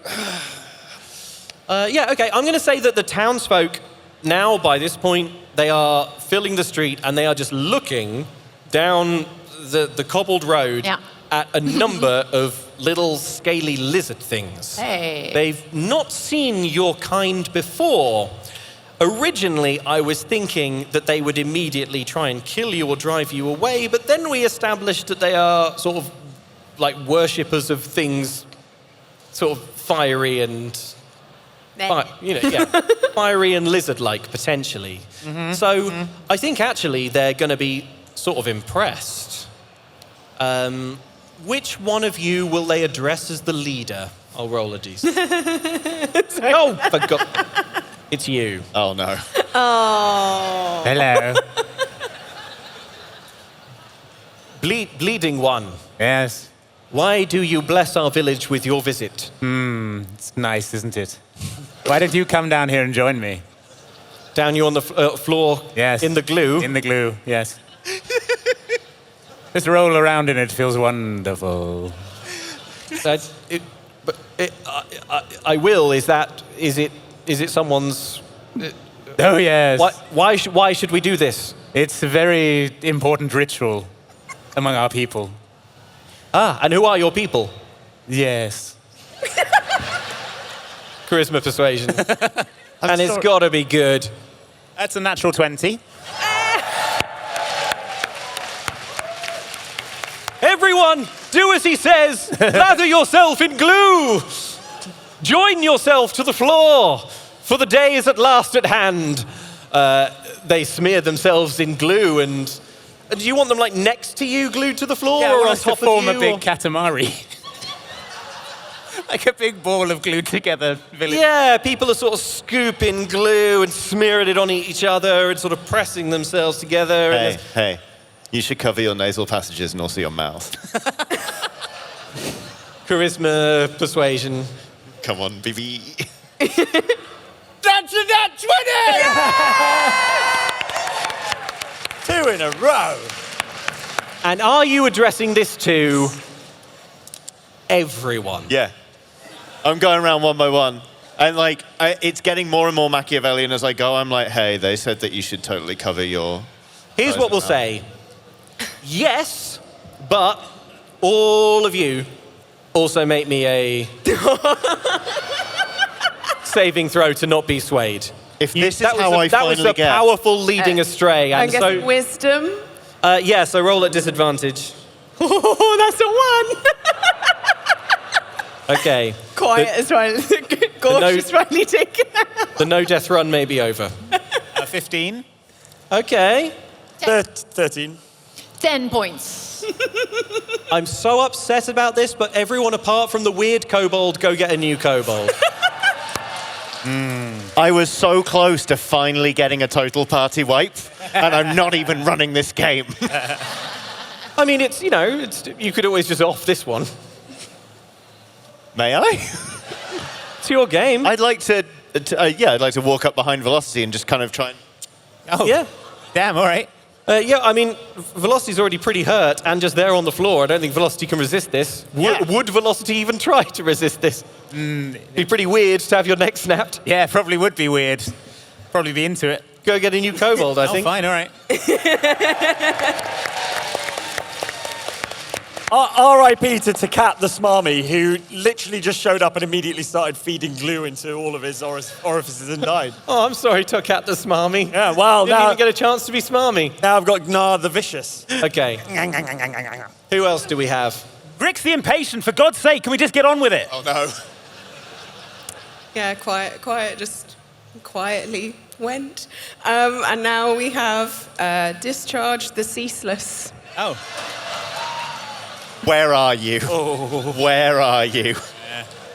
Yeah, okay. I'm going to say that the townsfolk now, by this point, they are filling the street and they are just looking down the cobbled road at a number of little scaly lizard things. Hey. They've not seen your kind before. Originally, I was thinking that they would immediately try and kill you or drive you away, but then we established that they are sort of like worshippers of things sort of fiery and fiery and lizard-like, potentially. So I think actually they're going to be sort of impressed. Which one of you will they address as the leader? I'll roll a d6. Oh, for God. It's you. Oh, no. Oh. Hello. Bleeding one. Yes. Why do you bless our village with your visit? It's nice, isn't it? Why don't you come down here and join me? Down you on the floor Yes. in the glue? In the glue, yes. Just roll around in it feels wonderful. I will. Is it someone's... Oh, yes. Why should we do this? It's a very important ritual among our people. Ah, and who are your people? Yes. Charisma persuasion. And it's got to be good. That's a natural 20. Everyone, do as he says. Lather yourself in glue. Join yourself to the floor, for the day is at last at hand. They smear themselves in glue, and do you want them like next to you, glued to the floor, Yeah, I or want on us top to form of you? a big katamari. Like a big ball of glued together village. Yeah, people are sort of scooping glue and smearing it on each other and sort of pressing themselves together. And Hey, you should cover your nasal passages and also your mouth. charisma persuasion. Come on, baby. That's a nat 20! 2 in a row. And are you addressing this to everyone? Yeah. I'm going around one by one. And like, it's getting more and more Machiavellian as I go. I'm like, hey, they said that you should totally cover your... Here's what we'll say. Yes, but all of you also make me a saving throw to not be swayed. If this is how I that was finally a get... powerful leading astray. I And guess so, wisdom. yeah, so roll at disadvantage. Oh, that's a 1. Okay. Quiet as well. Gosh is finally taken out. The no death run may be over. 15. Okay. 13. 10 points. I'm so upset about this, but everyone apart from the weird kobold, go get a new kobold. I was so close to finally getting a total party wipe, and I'm not even running this game. I mean, it's, you could always just off this one. May I? It's your game. I'd like to walk up behind Velocity and just kind of try and... Oh, Yeah. Damn, all right. Yeah, I mean, Velocity's already pretty hurt and just there on the floor. I don't think Velocity can resist this. Would Velocity even try to resist this? It'd be pretty weird to have your neck snapped. Yeah, probably would be weird. Probably be into it. Go get a new kobold, I Oh, think. fine, all right. R.I.P. to Takat the Smarmy, who literally just showed up and immediately started feeding glue into all of his orifices and died. Oh, I'm sorry, Takat the Smarmy. Yeah, well, Didn't now, even get a chance to be smarmy. now I've got Gnar the Vicious. Okay. Who else do we have? Grix the Impatient, for God's sake, can we just get on with it? Oh no. Yeah, quiet, just quietly went. And now we have Discharge the Ceaseless. Oh. Where are you? Where are you?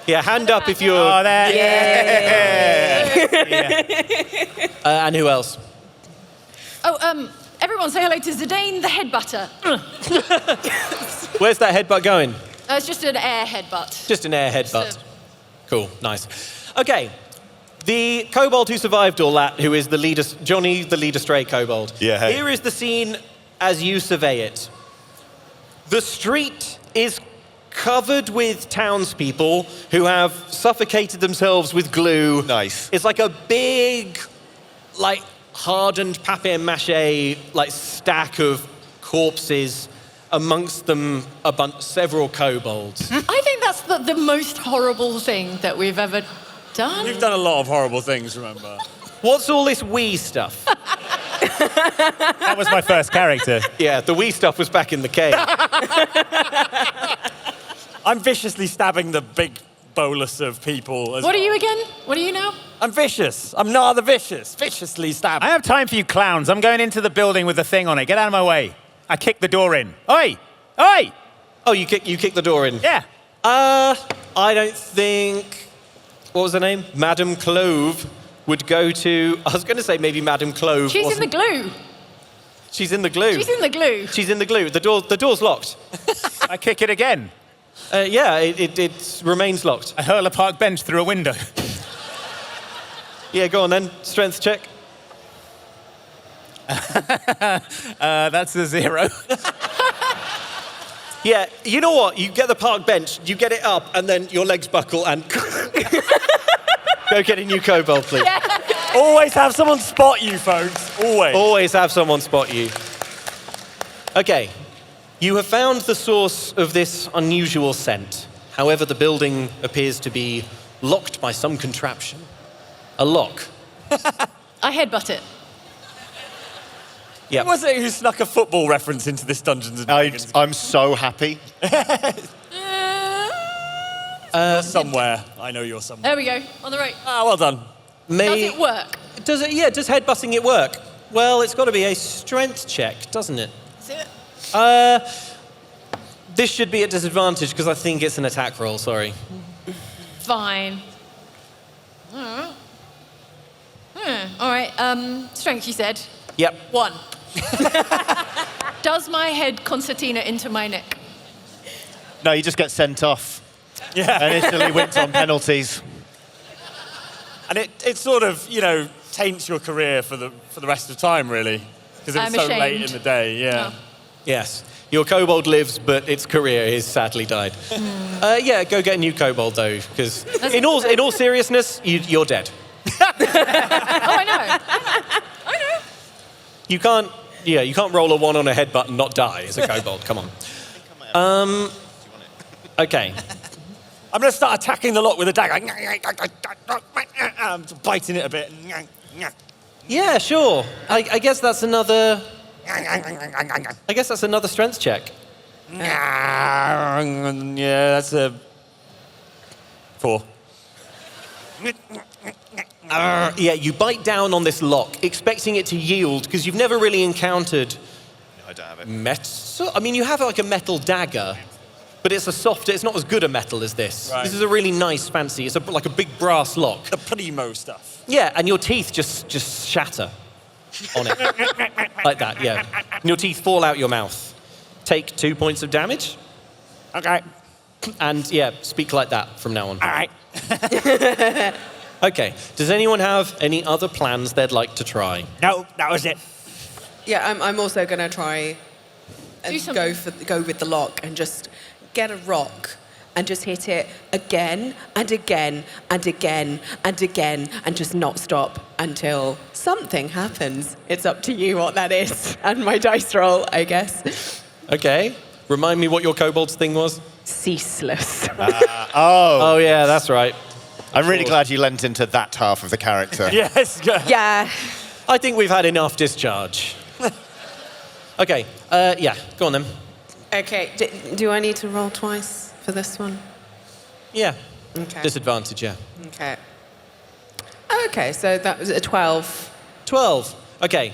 Yeah, hand up if you're... Oh, there. And who else? Oh, everyone say hello to Zidane the Headbutter. Where's that headbutt going? It's just an air headbutt. Just an air headbutt. Just Cool, nice. Okay, the kobold who survived all that, who is the leader, Johnny, the leader stray kobold. Yeah, hey. Here is the scene as you survey it. The street is covered with townspeople who have suffocated themselves with glue. Nice. It's like a big, like, hardened papier-mâché, like, stack of corpses, amongst them several kobolds. I think that's the most horrible thing that we've ever done. You've done a lot of horrible things, remember? What's all this wee stuff? That was my first character. Yeah, the wee stuff was back in the cave. I'm viciously stabbing the big bolus of people. What are you again? What are you now? I'm vicious. I'm Gnar the Vicious. Viciously stabbing. I have time for you clowns. I'm going into the building with the thing on it. Get out of my way. I kick the door in. Oi! Oi! Oh, you kick the door in? Yeah. I don't think... What was her name? Madame Clove would go to... I was going to say maybe Madame Clove She's in the wasn't- glue. She's in the glue. She's in the glue. She's in the glue. The door's locked. I kick it again. Yeah, it remains locked. I hurl a park bench through a window. Yeah, go on then. Strength check. That's a 0. Yeah, you know what? You get the park bench, you get it up, and then your legs buckle and... Go get a new kobold, please. Always have someone spot you, folks. Always. Always have someone spot you. Okay, you have found the source of this unusual scent. However, the building appears to be locked by some contraption. A lock. I headbutt it. Yeah. Who was it who snuck a football reference into this Dungeons and Dragons? I'm so happy. Somewhere. I know you're somewhere. There we go, on the right. Ah, well done. Does it work? Does it? Yeah. Does headbutting it work? Well, it's got to be a strength check, doesn't it? Is it? This should be at disadvantage because I think it's an attack roll. Sorry. Fine. All right, strength, you said. Yep. 1. Does my head concertina into my neck? No, you just get sent off. Yeah. Initially wins on penalties. And it sort of, taints your career for the rest of time, really. Because it's I'm so late ashamed. in the day, yeah. Oh. Yes. Your kobold lives, but its career is sadly died. Yeah, go get a new kobold though, because in all seriousness, you're dead. Oh, I know. I know. You can't roll a 1 on a headbutt and not die as a kobold. Come on. Okay. I'm going to start attacking the lock with a dagger. I'm biting it a bit. Yeah, sure. I guess that's another. I guess that's another strength check. Yeah, that's a 4. Yeah, you bite down on this lock, expecting it to yield because you've never really encountered. No, I don't have it. Metal. I mean, you have like a metal dagger, but it's it's not as good a metal as this. Right. This is a really nice, fancy. It's like a big brass lock. The primo stuff. Yeah, and your teeth just shatter on it. Like that, yeah. And your teeth fall out your mouth. Take 2 points of damage, Okay. and yeah, speak like that from now on. All right. Okay, does anyone have any other plans they'd like to try? No, that was it. Yeah, I'm also going to try and Do something. go with the lock and just get a rock and just hit it again and again and again and again and just not stop until something happens. It's up to you what that is and my dice roll, I guess. Okay, Remind me what your kobold's thing was? Ceaseless. Oh, yeah, that's right. I'm really glad you lent into that half of the character. Yes. Yeah. I think we've had enough discharge. Okay, yeah, go on then. Okay. Do I need to roll twice for this one? Yeah, Okay. disadvantage, yeah. Okay. Okay, so that was a 12. 12. Okay.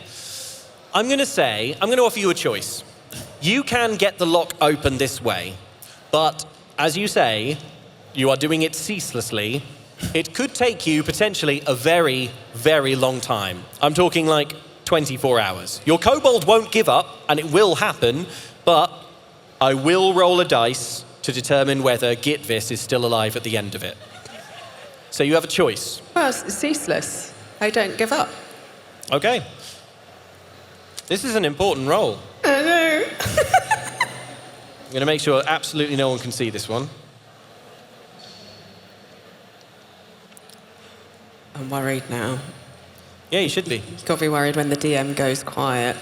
I'm going to offer you a choice. You can get the lock open this way, but as you say, you are doing it ceaselessly. It could take you potentially a very, very long time. I'm talking like 24 hours. Your kobold won't give up, and it will happen, but I will roll a dice to determine whether Gitvis is still alive at the end of it. So you have a choice. Well, it's ceaseless. I don't give up. Okay. This is an important roll. I know. I'm going to make sure absolutely no one can see this one. I'm worried now. Yeah, you should be. Got to be worried when the DM goes quiet.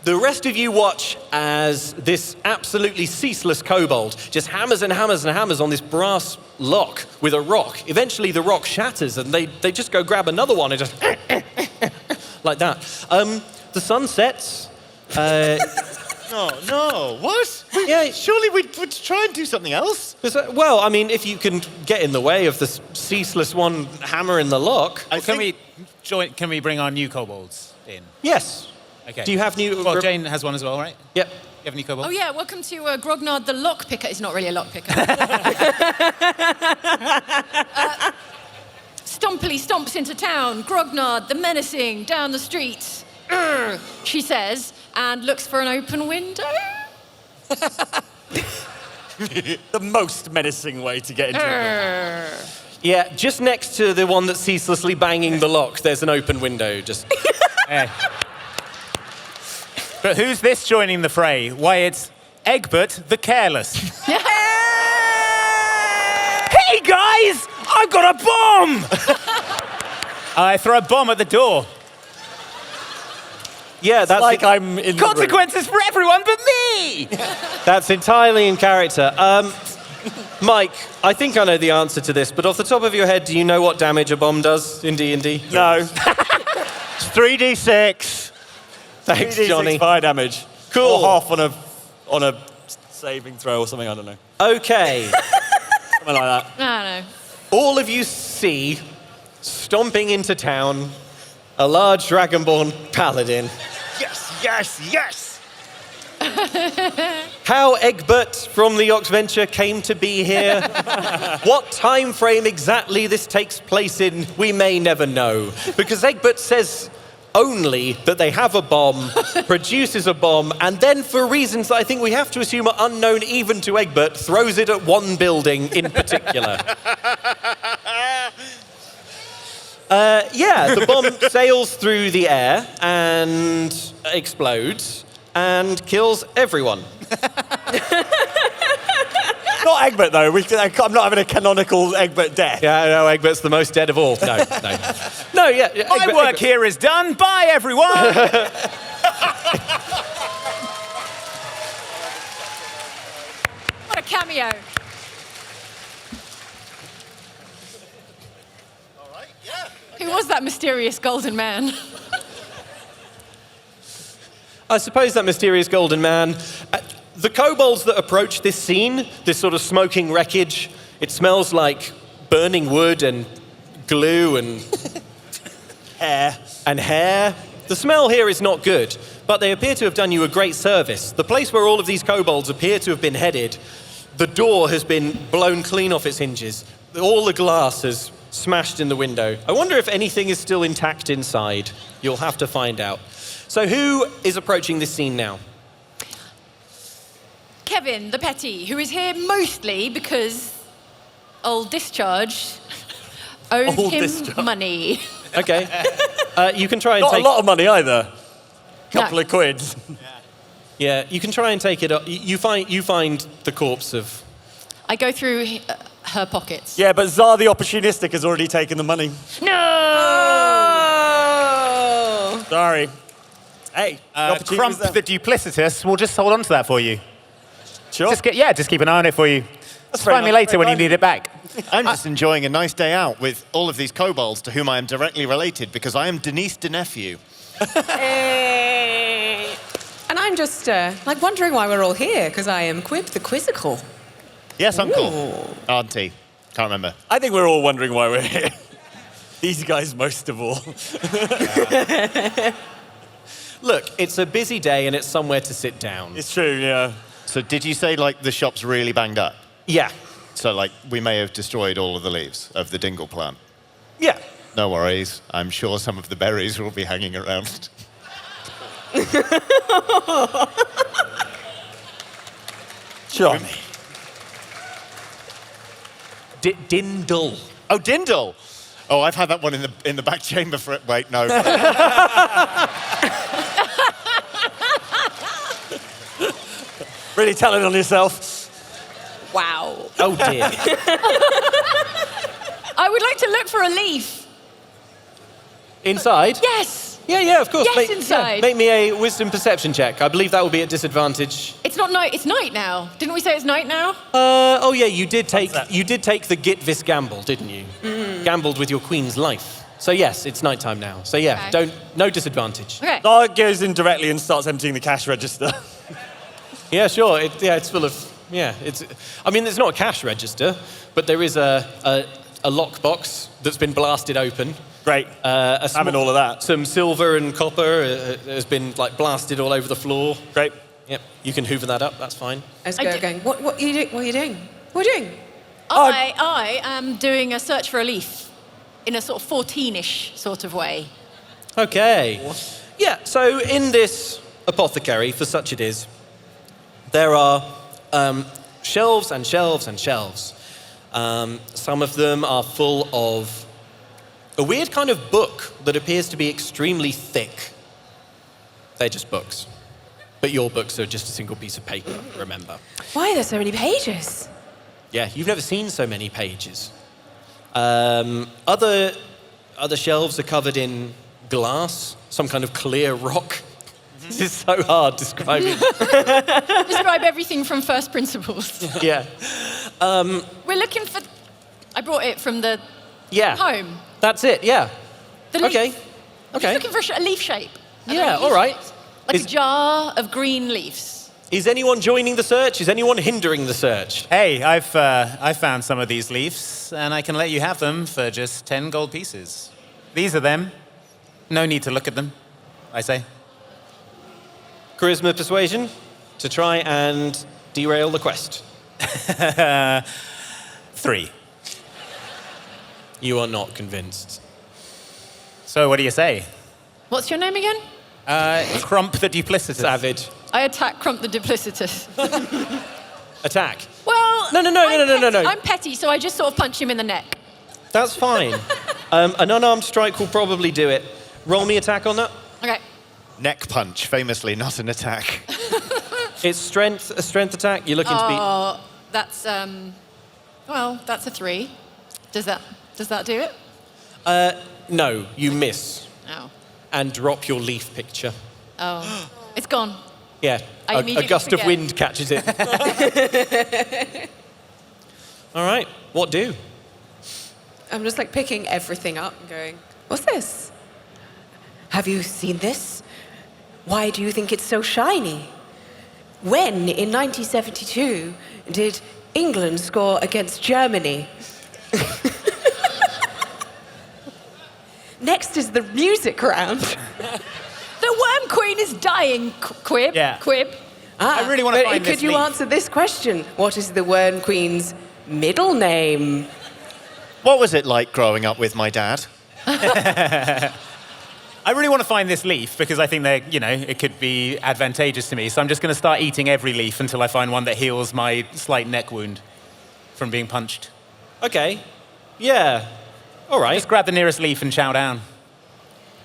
The rest of you watch as this absolutely ceaseless kobold just hammers and hammers and hammers on this brass lock with a rock. Eventually the rock shatters and they just go grab another one and just like that. The sun sets. No, what? Yeah. Surely we'd try and do something else. Well, I mean, if you can get in the way of the ceaseless one hammering the lock. Can we bring our new kobolds in? Yes. Okay. Do you have new... Well, Jane has one as well, right? Yep. You have any kobolds? Oh yeah, welcome to Grognard the lockpicker. It's not really a lockpicker. Stompily stomps into town. Grognard the menacing down the street. She says, and looks for an open window. The most menacing way to get into it. Yeah, just next to the one that's ceaselessly banging the lock, there's an open window. Just. Yeah. But who's this joining the fray? Why, it's Egbert the Careless. Hey guys, I've got a bomb! I throw a bomb at the door. Yeah, that's Like I'm in the room. Consequences for everyone but me! That's entirely in character. Mike, I think I know the answer to this, but off the top of your head, do you know what damage a bomb does in D&D? No. It's 3d6. Thanks, 3d6 Johnny. fire damage. Cool. Or half on a saving throw or something, I don't know. Okay. Something like that. I don't know. All of you see, stomping into town, a large dragonborn paladin. Yes! How Egbert from the Oxventure came to be here, what time frame exactly this takes place in, we may never know. Because Egbert says only that they have a bomb, produces a bomb, and then for reasons that I think we have to assume are unknown even to Egbert, throws it at one building in particular. Yeah, the bomb sails through the air and explodes and kills everyone. Not Egbert, though. I'm not having a canonical Egbert death. Yeah, no, Egbert's the most dead of all. No. No, yeah. My work here is done. Bye, everyone! What a cameo. Who was that mysterious golden man? I suppose that mysterious golden man. The kobolds that approach this scene, this sort of smoking wreckage, it smells like burning wood and glue and hair. The smell here is not good, but they appear to have done you a great service. The place where all of these kobolds appear to have been headed, the door has been blown clean off its hinges. All the glass has smashed in the window. I wonder if anything is still intact inside. You'll have to find out. So who is approaching this scene now? Kevin, the petty, who is here mostly because old Discharge owed him money. Okay. You can try and Not take... a lot of money either. Couple No. of quid. Yeah, you can try and take it up. You find the corpse of... I go through her pockets. Yeah, but Zar the opportunistic has already taken the money. Oh! Sorry. Hey, the opportunity was Crump there. the duplicitous. We'll just hold on to that for you. Sure. Just keep an eye on it for you. That's very Find me nice, later very when you kind. need it back. I'm just enjoying a nice day out with all of these kobolds to whom I am directly related because I am Denise de nephew. Hey. And I'm just like wondering why we're all here because I am Quib the Quizzical. Yes, uncle. Ooh. Auntie. Can't remember. I think we're all wondering why we're here. These guys most of all. Look, it's a busy day and it's somewhere to sit down. It's true, yeah. So did you say, like, the shop's really banged up? Yeah. So, like, we may have destroyed all of the leaves of the dingle plant. Yeah. No worries. I'm sure some of the berries will be hanging around. Sure. Dindle. Oh, Dindle! Oh, I've had that one in the back chamber for it. Wait, no. Really telling on yourself. Wow. Oh, dear. I would like to look for a leaf. Inside? Yes. Yeah, of course. Yes, inside. Make me a wisdom perception check. I believe that will be at disadvantage. It's not night. It's night now. Didn't we say it's night now? Oh yeah, you did take the Gitvis gamble, didn't you? Gambled with your queen's life. So yes, it's nighttime now. So yeah, Okay. no disadvantage. Okay. Dog goes in directly and starts emptying the cash register. Yeah, sure. It's full of I mean, there's not a cash register, but there is a lockbox that's been blasted open. Great. Having all of that. Some silver and copper has been like blasted all over the floor. Great. Yep, you can hoover that up. That's fine. Let's I go did- going, what are you doing? What are you doing? What are you doing? I am doing a search for a leaf in a sort of 14-ish sort of way. Okay. Yeah, so in this apothecary, for such it is, there are shelves and shelves and shelves. Some of them are full of a weird kind of book that appears to be extremely thick. They're just books. But your books are just a single piece of paper, remember? Why are there so many pages? Yeah, you've never seen so many pages. Other shelves are covered in glass, some kind of clear rock. This is so hard describing. Describe everything from first principles. Yeah. We're looking for... I brought it from the Yeah. home. That's it, yeah. The leaf. Okay. I'm just looking for a leaf shape. Are there Yeah, any all leaf right. shapes? Like a jar of green leaves. Is anyone joining the search? Is anyone hindering the search? Hey, I've found some of these leaves, and I can let you have them for just 10 gold pieces. These are them. No need to look at them, I say. Charisma persuasion to try and derail the quest. 3. You are not convinced. So what do you say? What's your name again? Crump the duplicitous. Savage. I attack Crump the duplicitous. Attack. Well, No. I'm petty, so I just sort of punch him in the neck. That's fine. An unarmed strike will probably do it. Roll me attack on that. Okay. Neck punch, famously not an attack. It's a strength attack. You're looking to Oh, that's well, that's a 3. Does that do it? be. No, you miss Oh. and drop your leaf picture. Oh. It's gone. Yeah, I a immediately gust of forget. wind catches it. All right, what do? I'm just like picking everything up and going, what's this? Have you seen this? Why do you think it's so shiny? When, in 1972, did England score against Germany? Next is the music round. The Worm Queen is dying, Quib. Yeah. Quib. I really wanna but find could this you leaf. answer this question? What is the Worm Queen's middle name? What was it like growing up with my dad? I really want to find this leaf because I think it could be advantageous to me. So I'm just going to start eating every leaf until I find one that heals my slight neck wound from being punched. Okay, yeah, all right. Just grab the nearest leaf and chow down.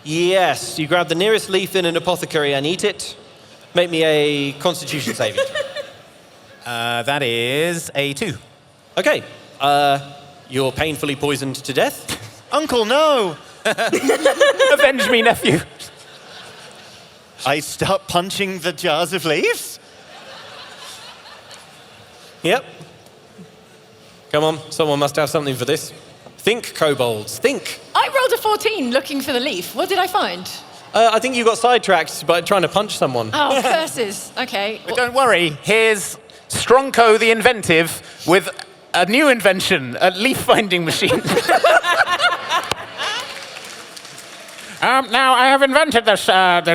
Yes, you grab the nearest leaf in an apothecary and eat it. Make me a constitution saving. That is a 2. Okay, you're painfully poisoned to death. Uncle, no! Avenge me, nephew. I start punching the jars of leaves. Yep. Come on, someone must have something for this. Think, kobolds, think. I rolled a 14 looking for the leaf. What did I find? I think you got sidetracked by trying to punch someone. Oh, curses. Okay. But don't worry, here's Stronko the Inventive with a new invention, a leaf finding machine. Now, I have invented this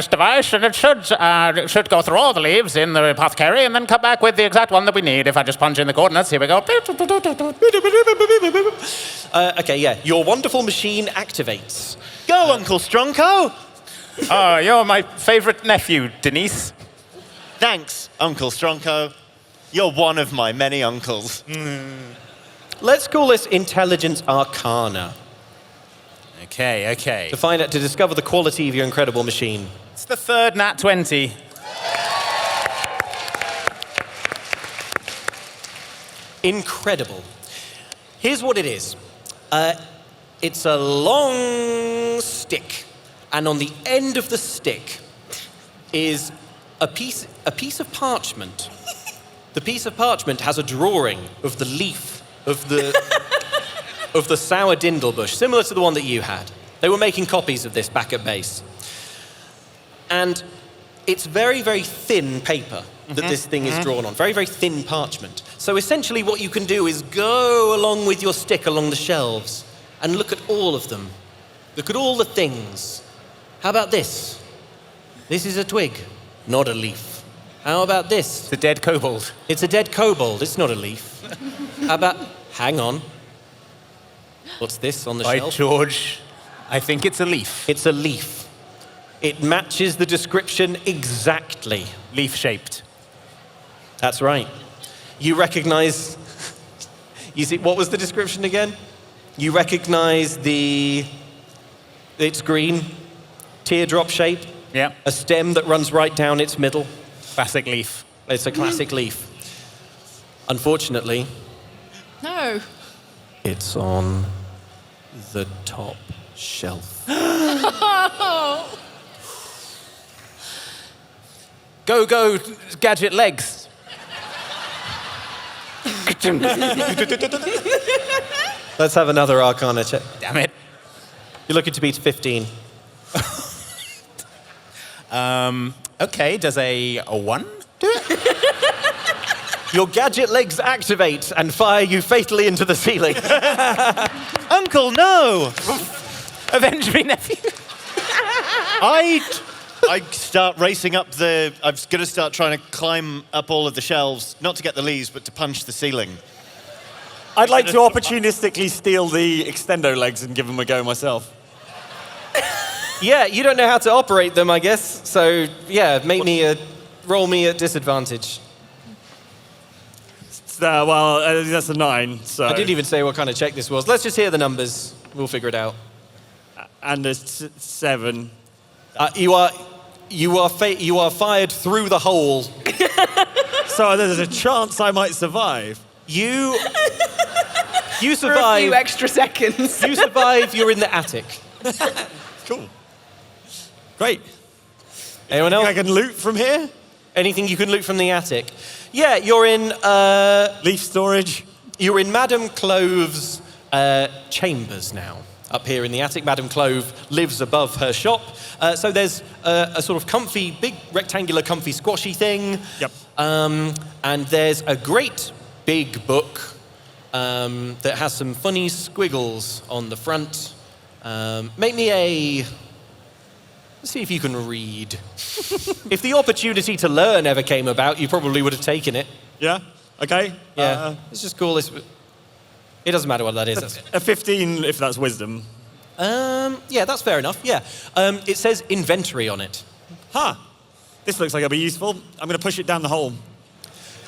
device, and it should go through all the leaves in the apothecary and then come back with the exact one that we need. If I just punch in the coordinates, here we go. Okay, yeah. Your wonderful machine activates. Go, Uncle Stronko! Oh, you're my favorite nephew, Denise. Thanks, Uncle Stronko. You're one of my many uncles. Let's call this Intelligence Arcana Okay. to discover the quality of your incredible machine. It's the third nat 20. Incredible. Here's what it is. It's a long stick, and on the end of the stick is a piece of parchment. The piece of parchment has a drawing of the leaf of the of the sour dindle bush, similar to the one that you had. They were making copies of this back at base. And it's very, very thin paper that this thing is drawn on. Very, very thin parchment. So essentially what you can do is go along with your stick along the shelves and look at all of them. Look at all the things. How about this? This is a twig, not a leaf. How about this? It's a dead kobold. It's a dead kobold, it's not a leaf. How about, hang on. What's this on the By shelf? George, I think it's a leaf. It's a leaf. It matches the description exactly. Leaf-shaped. That's right. You recognize, you see, what was the description again? You recognize it's green, teardrop shape, Yeah. a stem that runs right down its middle. Classic leaf. It's a classic leaf. Unfortunately, No. it's on the top shelf. Go, gadget legs. Let's have another Arcana check. Damn it. You're looking to beat 15. Okay, does a 1 do it? Your gadget legs activate and fire you fatally into the ceiling. Uncle, no! Avenge me, nephew. I start racing up I'm going to start trying to climb up all of the shelves, not to get the leaves, but to punch the ceiling. I'd like to opportunistically steal the extendo legs and give them a go myself. Yeah, you don't know how to operate them, I guess. So, yeah, roll me at disadvantage. That's a 9. So. I didn't even say what kind of check this was. Let's just hear the numbers. We'll figure it out. And a 7. You are fired through the hole. So there's a chance I might survive. You For a survive. few extra seconds. You survive. You're in the attic. Cool. Great. Anyone I else? can loot from here? Anything you can loot from the attic? Yeah, you're in. Leaf storage? You're in Madame Clove's chambers now. Up here in the attic, Madame Clove lives above her shop. So there's a sort of comfy, big rectangular comfy squashy thing. Yep. And there's a great big book that has some funny squiggles on the front. Make me a... Let's see if you can read. If the opportunity to learn ever came about, you probably would have taken it. Yeah? Okay. Yeah. Let's just call this... It doesn't matter what that is. A 15 if that's wisdom. Yeah, that's fair enough. Yeah. It says inventory on it. Huh. This looks like it'll be useful. I'm going to push it down the hole.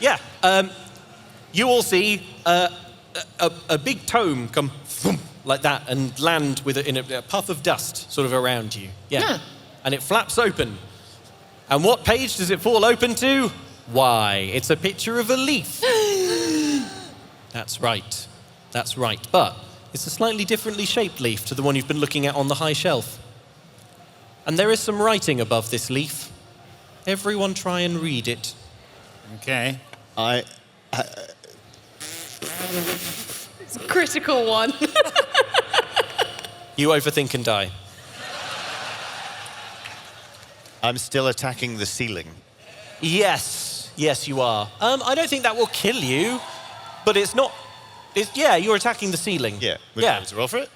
Yeah. You all see a big tome come thump, like that and land in a puff of dust sort of around you. Yeah. Huh. And it flaps open. And what page does it fall open to? Why, it's a picture of a leaf. That's right. That's right. But it's a slightly differently shaped leaf to the one you've been looking at on the high shelf. And there is some writing above this leaf. Everyone try and read it. Okay. It's a critical one. You overthink and die. I'm still attacking the ceiling. Yes, you are. I don't think that will kill you, but it's not. Yeah, you're attacking the ceiling. Yeah. Would you like to roll for it?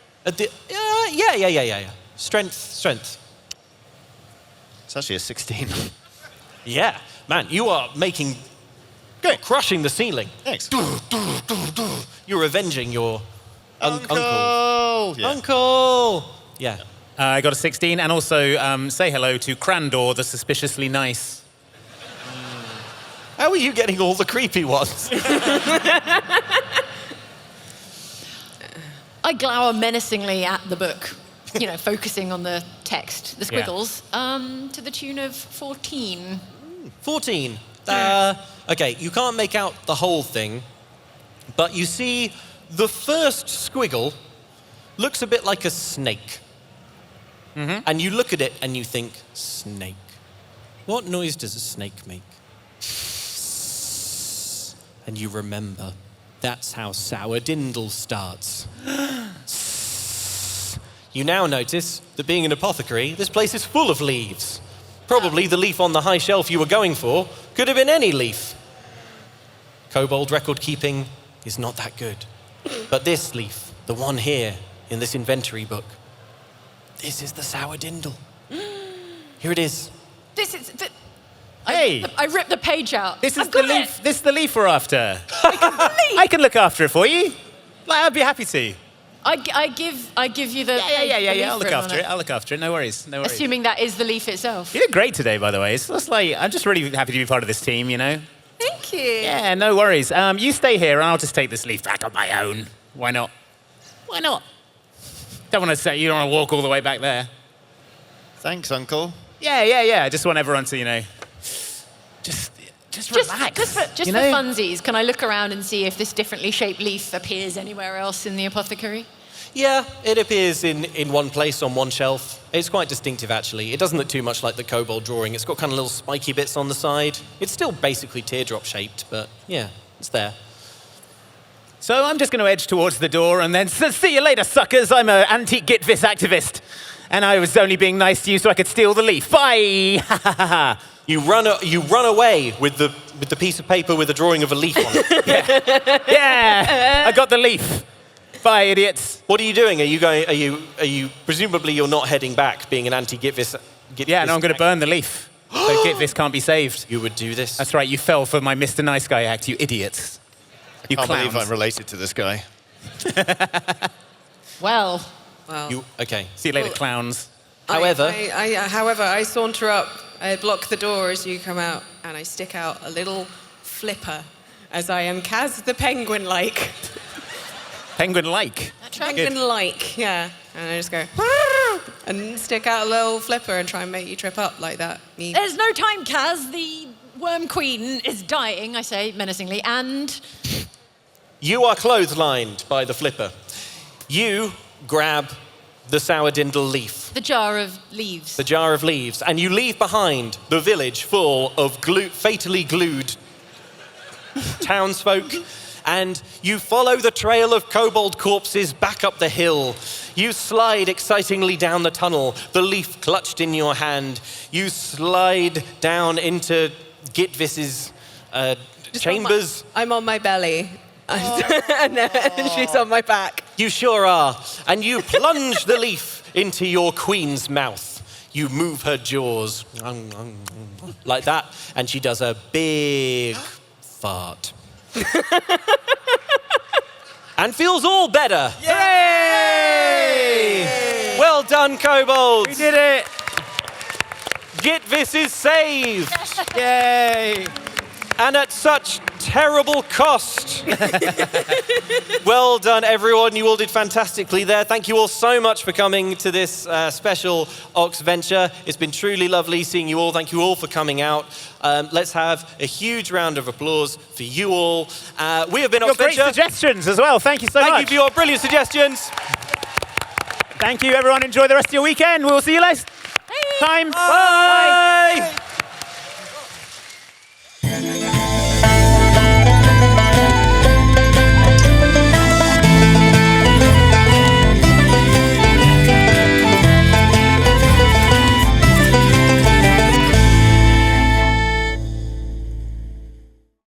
Yeah. Strength. It's actually a 16. Yeah, man, you are making. You're crushing the ceiling. Thanks. You're avenging your uncle. Yeah. Uncle. Yeah. I got a 16, and also say hello to Crandor, the suspiciously nice. How are you getting all the creepy ones? I glower menacingly at the book, focusing on the text, the squiggles, to the tune of 14. 14. Okay, you can't make out the whole thing, but you see the first squiggle looks a bit like a snake. Mm-hmm. And you look at it and you think, snake. What noise does a snake make? And you remember, that's how sour dindle starts. You now notice that being an apothecary, this place is full of leaves. Probably the leaf on the high shelf you were going for could have been any leaf. Kobold record keeping is not that good. But this leaf, the one here in this inventory book, this is the sour dindle. Here it is. This is... Hey! I ripped the page out. This is I've the got leaf. it. This is the leaf we're after. I can look after it for you. I'd be happy to. I give you the... Yeah. I'll look after it. No worries. Assuming that is the leaf itself. You did great today, by the way. It's just like I'm just really happy to be part of this team. Thank you. Yeah, no worries. You stay here, and I'll just take this leaf back on my own. Why not? Don't want to say you don't want to walk all the way back there. Thanks, Uncle. Yeah. I just want everyone to, just relax. Just for funsies, can I look around and see if this differently shaped leaf appears anywhere else in the apothecary? Yeah, it appears in one place on one shelf. It's quite distinctive, actually. It doesn't look too much like the Kobold drawing. It's got kind of little spiky bits on the side. It's still basically teardrop-shaped, but yeah, it's there. So I'm just going to edge towards the door and then see you later, suckers. I'm an anti-Gitvis activist. And I was only being nice to you so I could steal the leaf. Bye! You run away with the piece of paper with a drawing of a leaf on it. Yeah! I got the leaf. Bye, idiots. What are you doing? Are you presumably you're not heading back, being an anti-Gitvis? Yeah, no, I'm going to burn the leaf. So Gitvis can't be saved. You would do this? That's right, you fell for my Mr. Nice Guy act, you idiots. You I can't clowns. believe I'm related to this guy. Well. Okay. See you later, clowns. However... However, I saunter up, I block the door as you come out, and I stick out a little flipper, as I am Kaz the Penguin-like. Penguin-like? Penguin-like, yeah. And I just go, and stick out a little flipper and try and make you trip up like that. There's no time, Kaz. The Worm Queen is dying, I say menacingly, and... You are clotheslined by the flipper. You grab the sour dindle leaf. The jar of leaves. The jar of leaves. And you leave behind the village full of fatally glued townsfolk. And you follow the trail of kobold corpses back up the hill. You slide excitingly down the tunnel, the leaf clutched in your hand. You slide down into Gitvis's chambers. I'm on my belly. And then she's on my back. You sure are. And you plunge the leaf into your queen's mouth. You move her jaws like that, and she does a big fart. And feels all better. Yay! Well done, kobolds. We did it! Gitvis is saved. Yay! And at such terrible cost. Well done, everyone. You all did fantastically there. Thank you all so much for coming to this special Oxventure. It's been truly lovely seeing you all. Thank you all for coming out. Let's have a huge round of applause for you all. We have been Your great Oxventure. suggestions as well. Thank you so much. Thank you for your brilliant suggestions. Thank you, everyone. Enjoy the rest of your weekend. We'll see you next time. Bye.